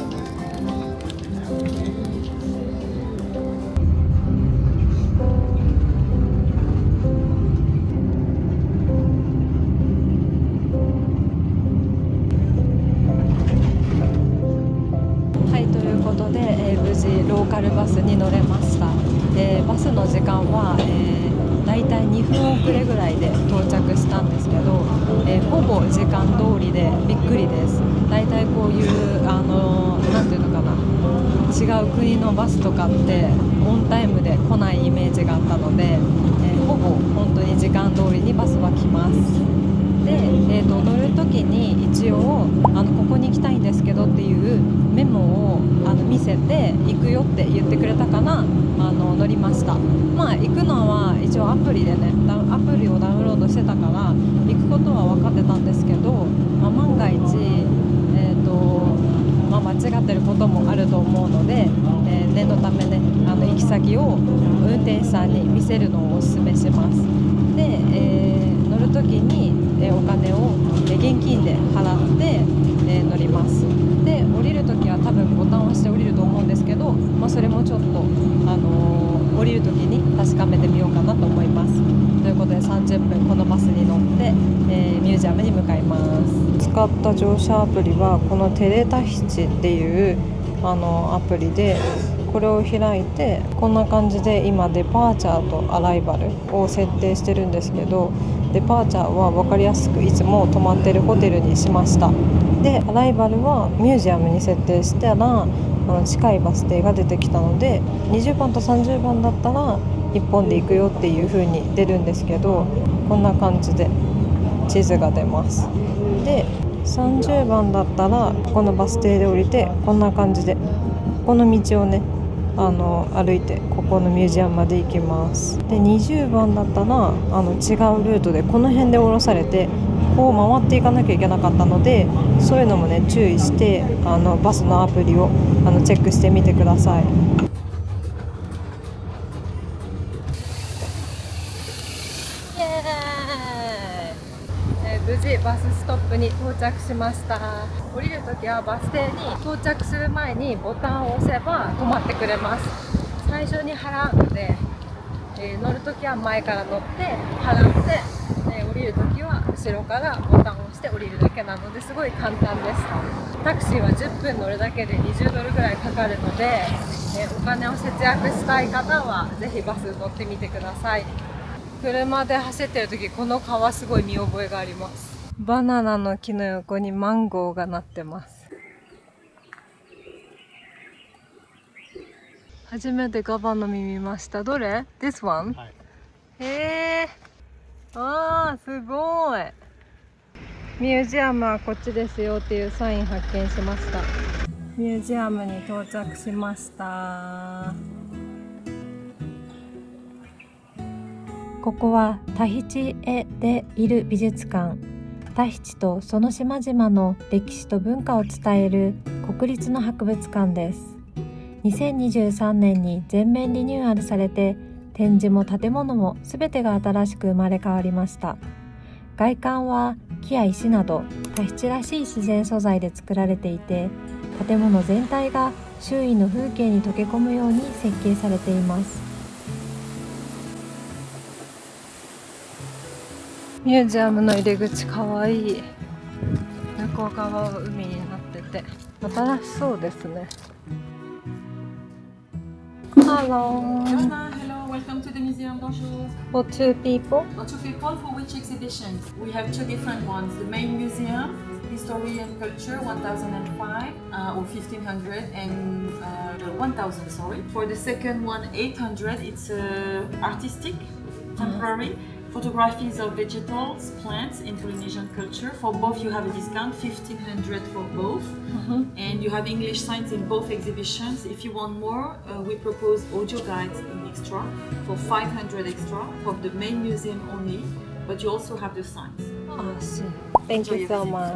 はい、ということで、無事ローカルバスに乗れました。バスの時間は、だいたい2分遅れぐらいで到着したんですけど、ほぼ時間通りでびっくりです。だいたいこういうなんていうのかな、違う国のバスとかってオンタイムで来ないイメージがあったので、ほぼ本当に時間通りにバスは来ます。で、乗る時に一応ここに行きたいんですけどっていうメモを見せて行くよって言ってくれたから乗りました。まあ行くのは一応アプリでね、アプリをダウンロードしてたから行くことは分かってたんですけど、万が一間違ってることもあると思うので、念のためね行き先を運転手さんに見せるのをお勧めします。で、乗る時にお金を現金で払って乗ります。で降りる時は多分ボタンを押して降りると思うんですけど、それもちょっと降りる時に確かめてみようかなと思います。ということで30分このバスに乗って、ミュージアムに向かいます。使った乗車アプリはこのテレタヒチっていうアプリで、これを開いてこんな感じで今デパーチャーとアライバルを設定してるんですけど、デパーチャーは分かりやすくいつも泊まってるホテルにしました。でアライバルはミュージアムに設定したら近いバス停が出てきたので、20番と30番だったら1本で行くよっていう風に出るんですけど、こんな感じで地図が出ます。で30番だったらこのバス停で降りてこんな感じでこの道をね歩いてここのミュージアムまで行きます。で20番だったら違うルートでこの辺で降ろされてこう回っていかなきゃいけなかったので、そういうのもね注意してバスのアプリをチェックしてみてください。無事バスストップに到着しました。降りるときはバス停に到着する前にボタンを押せば止まってくれます。最初に払うので、乗るときは前から乗って払って、降りるときは後ろからボタンを押して降りるだけなので、すごい簡単です。タクシーは10分乗るだけで20ドルぐらいかかるので、お金を節約したい方はぜひバス乗ってみてください。車で走ってる時この川すごい見覚えがあります。バナナの木の横にマンゴーがなってます。初めてガバの実見ました。どれ？ This one？ はい。すごい。ミュージアムはこっちですよっていうサイン発見しました。ミュージアムに到着しました。ここはタヒチエでいる美術館。タヒチとその島々の歴史と文化を伝える国立の博物館です。2023年に全面リニューアルされて、展示も建物も全てが新しく生まれ変わりました。外観は木や石などタヒチらしい自然素材で作られていて、建物全体が周囲の風景に溶け込むように設計されています。ミュージアムの入り口かわいい。向こう側は海になってて新しそうですね。Hello. Hello, welcome to the museum. Bonjour. For two people? For two people, for which exhibition? We have two different ones. The main museum, History and Culture, 1005 or 1500, and 1000, sorry. For the second one, 800, it's artistic, temporary. photographies of vegetables, plants, and Polynesian culture. For both, you have a discount, 1,500 for both. And you have English signs in both exhibitions. If you want more, we propose audio guides in extra for 500 extra for the main museum only, but you also have the signs. Thank you so much.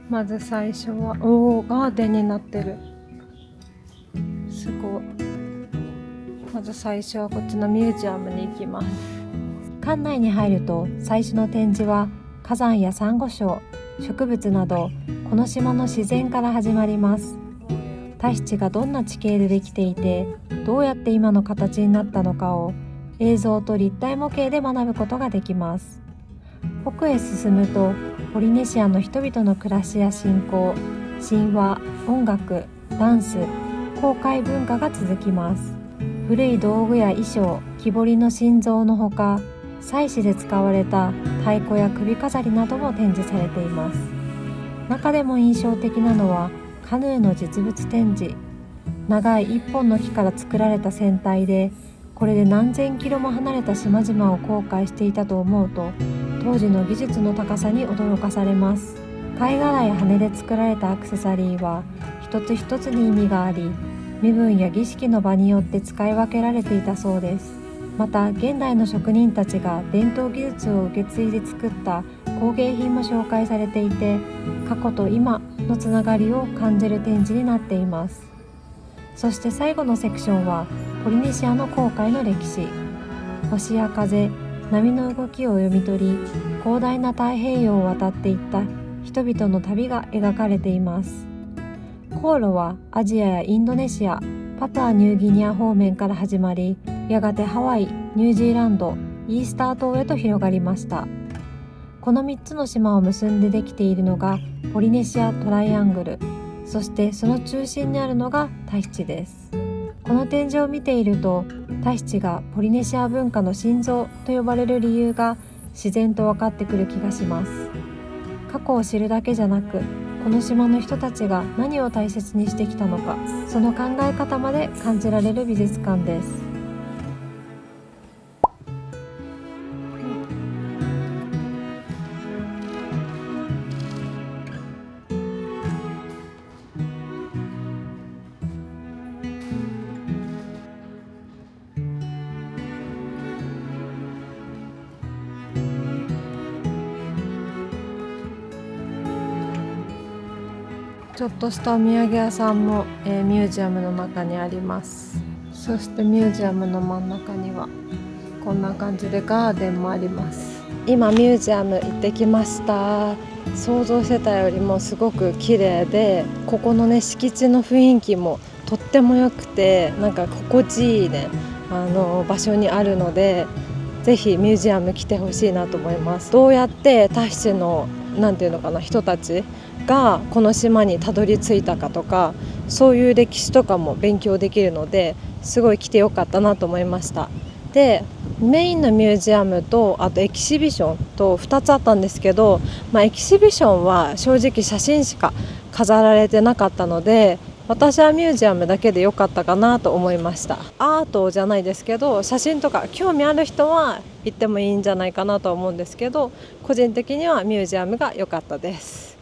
まず最初はガーデンになってる。すごい。まず最初はこっちのミュージアムに行きます。館内に入ると最初の展示は火山やサンゴ礁、植物などこの島の自然から始まります。タヒチがどんな地形でできていて、どうやって今の形になったのかを映像と立体模型で学ぶことができます。奥へ進むとポリネシアの人々の暮らしや信仰、神話、音楽、ダンス、航海文化が続きます。古い道具や衣装、木彫りの心臓のほか、祭祀で使われた太鼓や首飾りなども展示されています。中でも印象的なのはカヌーの実物展示。長い一本の木から作られた船体で、これで何千キロも離れた島々を航海していたと思うと、当時の技術の高さに驚かされます。貝殻や羽で作られたアクセサリーは一つ一つに意味があり、身分や儀式の場によって使い分けられていたそうです。また現代の職人たちが伝統技術を受け継いで作った工芸品も紹介されていて、過去と今のつながりを感じる展示になっています。そして最後のセクションはポリネシアの航海の歴史。星や風、波の動きを読み取り、広大な太平洋を渡っていった人々の旅が描かれています。航路はアジアやインドネシア、パプアニューギニア方面から始まり、やがてハワイ、ニュージーランド、イースター島へと広がりました。この3つの島を結んでできているのがポリネシアトライアングル、そしてその中心にあるのがタヒチです。この展示を見ていると、タヒチがポリネシア文化の心臓と呼ばれる理由が自然と分かってくる気がします。過去を知るだけじゃなく、この島の人たちが何を大切にしてきたのか、その考え方まで感じられる美術館です。ちょっとしたお土産屋さんも、ミュージアムの中にあります。そしてミュージアムの真ん中にはこんな感じでガーデンもあります。今ミュージアム行ってきました。想像してたよりもすごく綺麗で、ここのね敷地の雰囲気もとっても良くて、なんか心地いいね場所にあるので、ぜひミュージアム来てほしいなと思います。どうやってタヒチのなんていうのかな、人たちがこの島にたどり着いたかとか、そういう歴史とかも勉強できるので、すごい来てよかったなと思いました。で、メインのミュージアムとあとエキシビションと2つあったんですけど、エキシビションは正直写真しか飾られてなかったので、私はミュージアムだけで良かったかなと思いました。アートじゃないですけど、写真とか興味ある人は行ってもいいんじゃないかなと思うんですけど、個人的にはミュージアムが良かったです。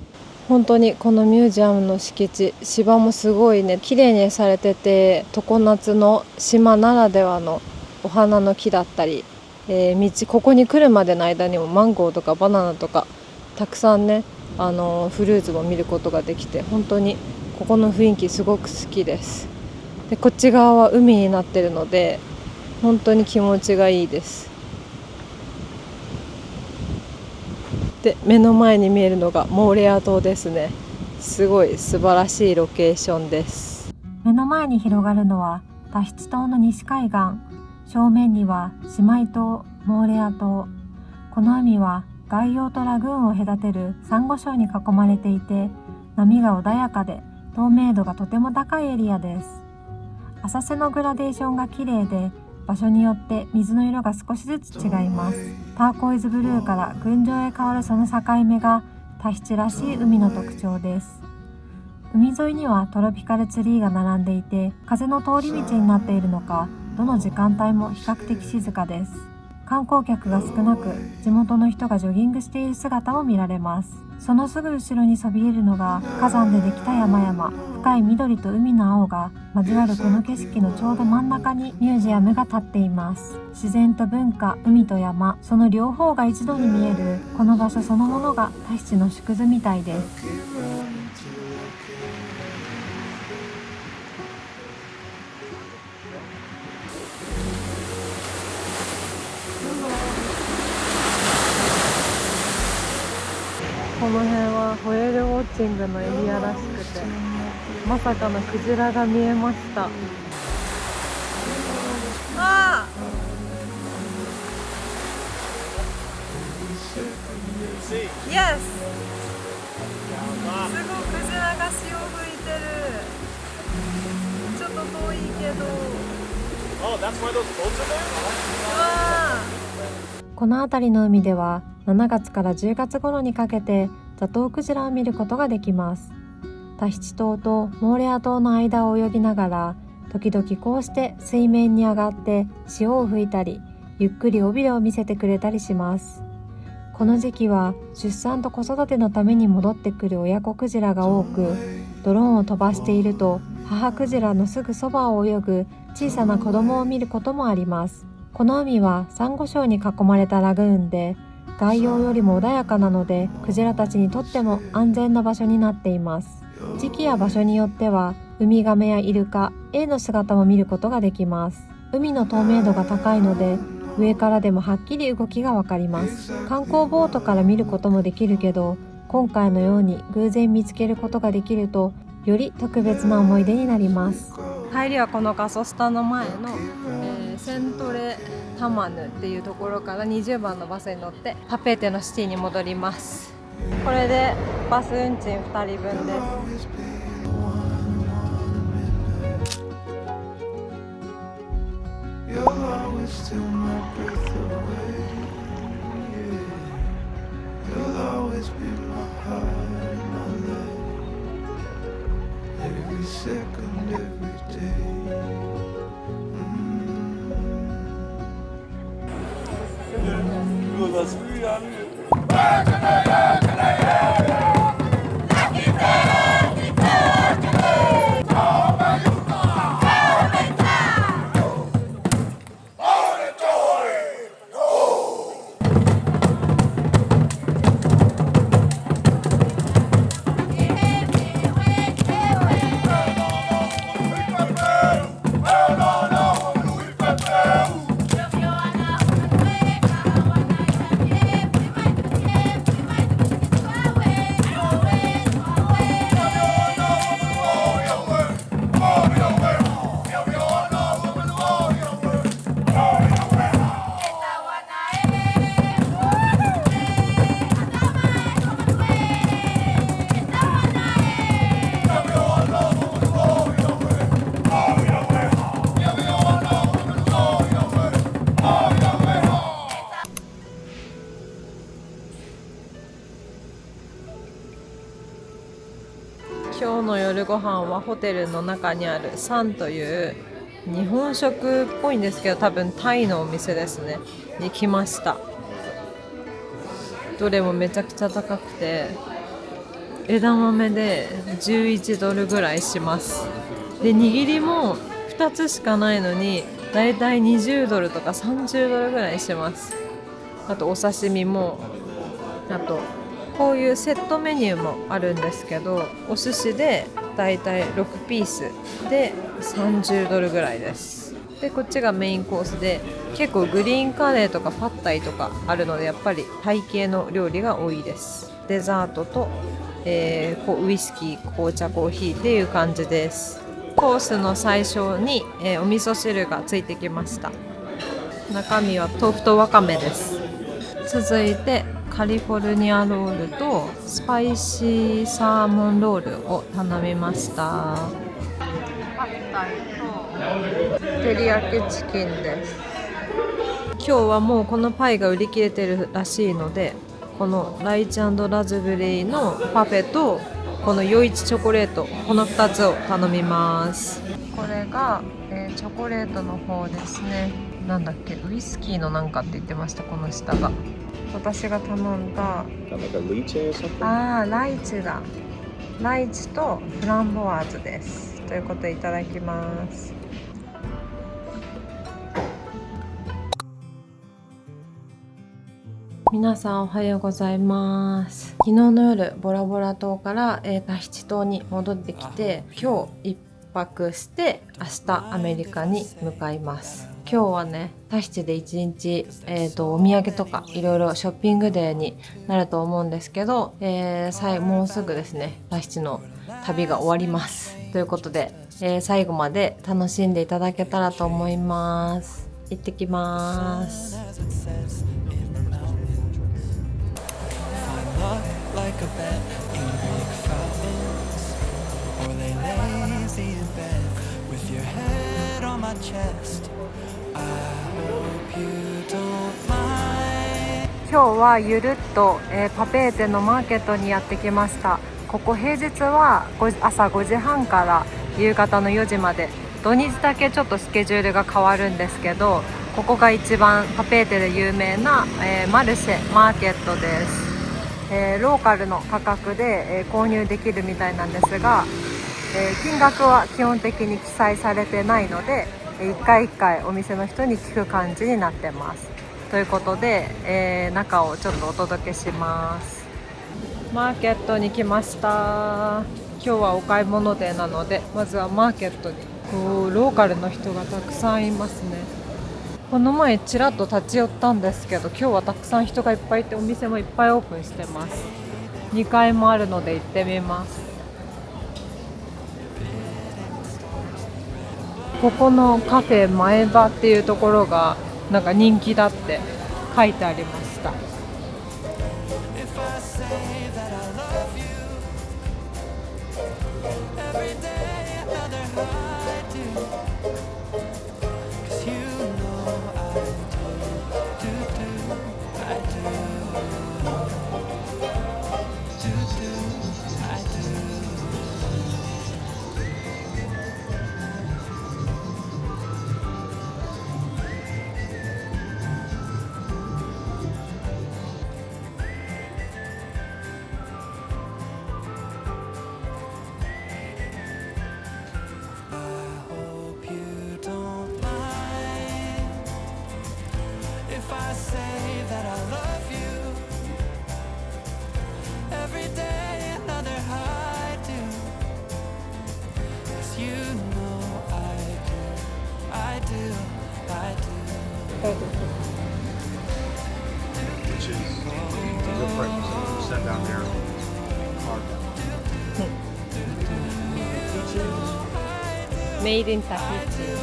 本当にこのミュージアムの敷地、芝もすごいね綺麗にされてて、常夏の島ならではのお花の木だったり、ここに来るまでの間にもマンゴーとかバナナとかたくさんねフルーツも見ることができて、本当にここの雰囲気すごく好きです。で、こっち側は海になってるので本当に気持ちがいいです。で、目の前に見えるのがモーレア島ですね。すごい素晴らしいロケーションです。目の前に広がるのはタヒチ島の西海岸、正面には姉妹島モーレア島。この海は外洋とラグーンを隔てるサンゴ礁に囲まれていて、波が穏やかで透明度がとても高いエリアです。浅瀬のグラデーションが綺麗で、場所によって水の色が少しずつ違います。ターコイズブルーから群青へ変わるその境目がタヒチらしい海の特徴です。海沿いにはトロピカルツリーが並んでいて、風の通り道になっているのか、どの時間帯も比較的静かです。観光客が少なく、地元の人がジョギングしている姿も見られます。そのすぐ後ろにそびえるのが火山でできた山々。深い緑と海の青が交わるこの景色のちょうど真ん中にミュージアムが立っています。自然と文化、海と山、その両方が一度に見えるこの場所そのものがタヒチの縮図みたいです。この辺はホエールウォッチングのエリアらしくて、まさかのクジラが見えました。あー、Yes! すごいクジラが潮吹いてる。ちょっと遠いけど。Oh, that's why those boats are there? うわこの辺りの海では7月から10月頃にかけてザトウクジラを見ることができます。タヒチ島とモーレア島の間を泳ぎながら、時々こうして水面に上がって潮を吹いたり、ゆっくり尾びれを見せてくれたりします。この時期は出産と子育てのために戻ってくる親子クジラが多く、ドローンを飛ばしていると母クジラのすぐそばを泳ぐ小さな子供を見ることもあります。この海はサンゴ礁に囲まれたラグーンで、外洋よりも穏やかなので、クジラたちにとっても安全な場所になっています。時期や場所によってはウミガメやイルカ、エイの姿も見ることができます。海の透明度が高いので、上からでもはっきり動きがわかります。観光ボートから見ることもできるけど、今回のように偶然見つけることができると、より特別な思い出になります。帰りはこのガソスタの前の、セントレタマヌっていうところから20番のバスに乗ってパペーテのシティに戻ります。これでバス運賃2人分です。今日の夜ご飯はホテルの中にあるサンという日本食っぽいんですけど、多分タイのお店ですねに来ました。どれもめちゃくちゃ高くて、枝豆で11ドルぐらいします。で握りも2つしかないのにだいたい20ドルとか30ドルぐらいします。あとお刺身も、あとこういうセットメニューもあるんですけど、お寿司でだいたい6ピースで30ドルぐらいです。でこっちがメインコースで、結構グリーンカレーとかパッタイとかあるので、やっぱりタイ系の料理が多いです。デザートと、ウイスキー、紅茶、コーヒーっていう感じです。コースの最初に、お味噌汁がついてきました。中身は豆腐とわかめです。続いてカリフォルニアロールとスパイシーサーモンロールを頼みました。パッタイと照り焼きチキンです。今日はもうこのパイが売り切れてるらしいので、このライチ&ラズベリーのパフェとこの余市チョコレート、この2つを頼みます。これが、チョコレートの方ですね。なんだっけ、ウイスキーのなんかって言ってました、この下が。私が頼んだ Got like a lychee or something? ライチだ。ライチとフランボワーズです。ということでいただきます。皆さんおはようございます。昨日の夜ボラボラ島から、タヒチ島に戻ってきて、今日一泊して明日アメリカに向かいます。今日はね、タヒチで一日、お土産とかいろいろショッピングデーになると思うんですけど、もうすぐですね、タヒチの旅が終わります。ということで、最後まで楽しんでいただけたらと思います。行ってきます。Like a bed in Greek fountains, or lay lazy in bed with your head on my chest. I hope you don't mind. 今日はゆるっと、パペーテのマーケットにやってきました。ここ平日は朝5時半から夕方の4時まで、土日だけちょっとスケジュールが変わるんですけど、ここが一番パペーテで有名な、マルシェマーケットです。ローカルの価格で、購入できるみたいなんですが、金額は基本的に記載されてないので、一回一回お店の人に聞く感じになってます。ということで、中をちょっとお届けします。マーケットに来ました。今日はお買い物デーなので、まずはマーケットにローカルの人がたくさんいますね。この前ちらっと立ち寄ったんですけど、今日はたくさん人がいっぱいいて、お店もいっぱいオープンしてます。2階もあるので行ってみます。ここのカフェ前場っていうところがなんか人気だって書いてありました。Which is your breakfast. Send down there. Made in Tahiti。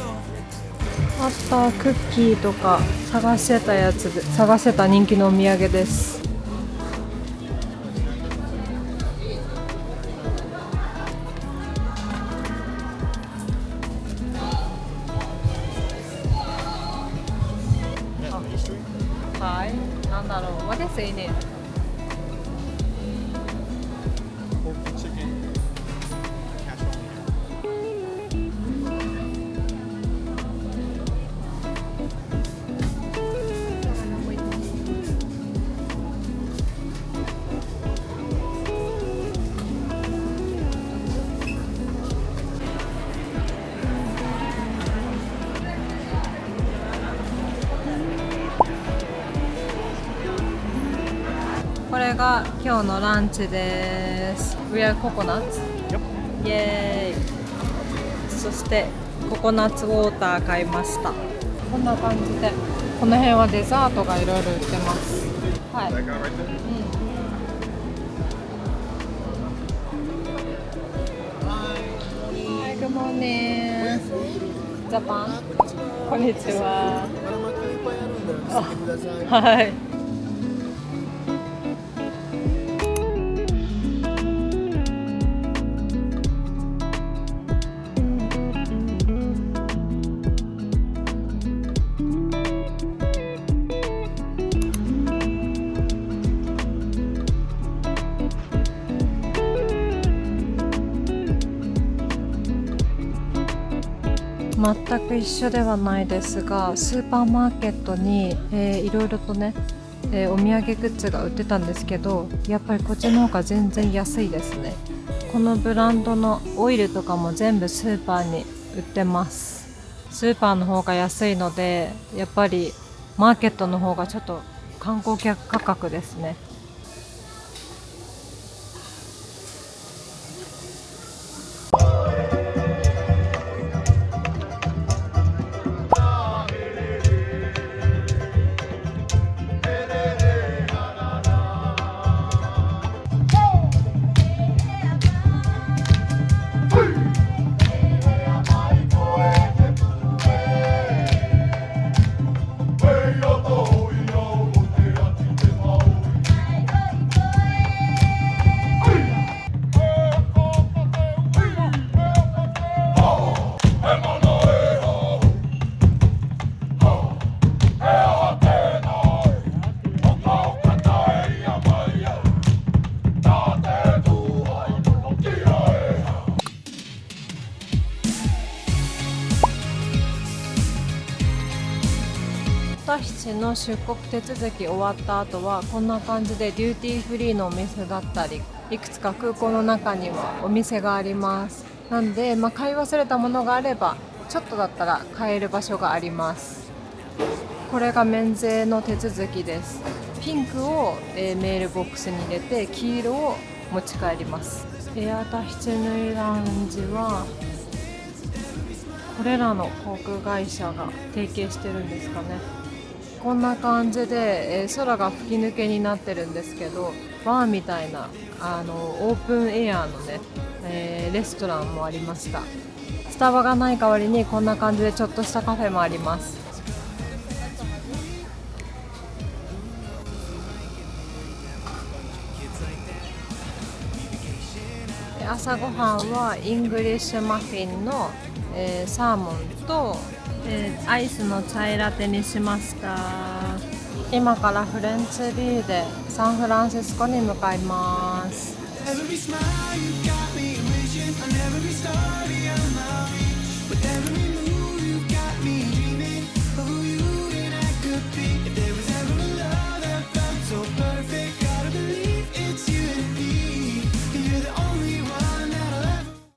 あったクッキーとか探してたやつで、探してた人気のお土産です。はい、なんだろう。What is in it? Pork chicken. Cash on here. これが今日のランチです。We are coconuts。イエーイ。そしてココナッツウォーター買いました。こんな感じで、この辺はデザートがいろいろ売ってます。はい。That guy right there? Hi, good morning. Japan? こんにちは。はい。全く一緒ではないですが、スーパーマーケットに、いろいろとね、お土産グッズが売ってたんですけど、やっぱりこっちの方が全然安いですね。このブランドのオイルとかも全部スーパーに売ってます。スーパーの方が安いので、やっぱりマーケットの方がちょっと観光客価格ですね。タヒチの出国手続き終わった後はこんな感じでデューティーフリーのお店だったり、いくつか空港の中にはお店があります。なんで、買い忘れたものがあればちょっとだったら買える場所があります。これが免税の手続きです。ピンクを、メールボックスに入れて、黄色を持ち帰ります。エアタヒチヌイラウンジはこれらの航空会社が提携してるんですかね。こんな感じで、空が吹き抜けになってるんですけど、バーみたいなオープンエアのね、レストランもありました。スタバがない代わりにこんな感じでちょっとしたカフェもあります。朝ごはんはイングリッシュマフィンの、サーモンと、アイスのチャイラテにしました。今からフレンチビューでサンフランシスコに向かいます。Every smile you got me a vision, and every story on my reach. With every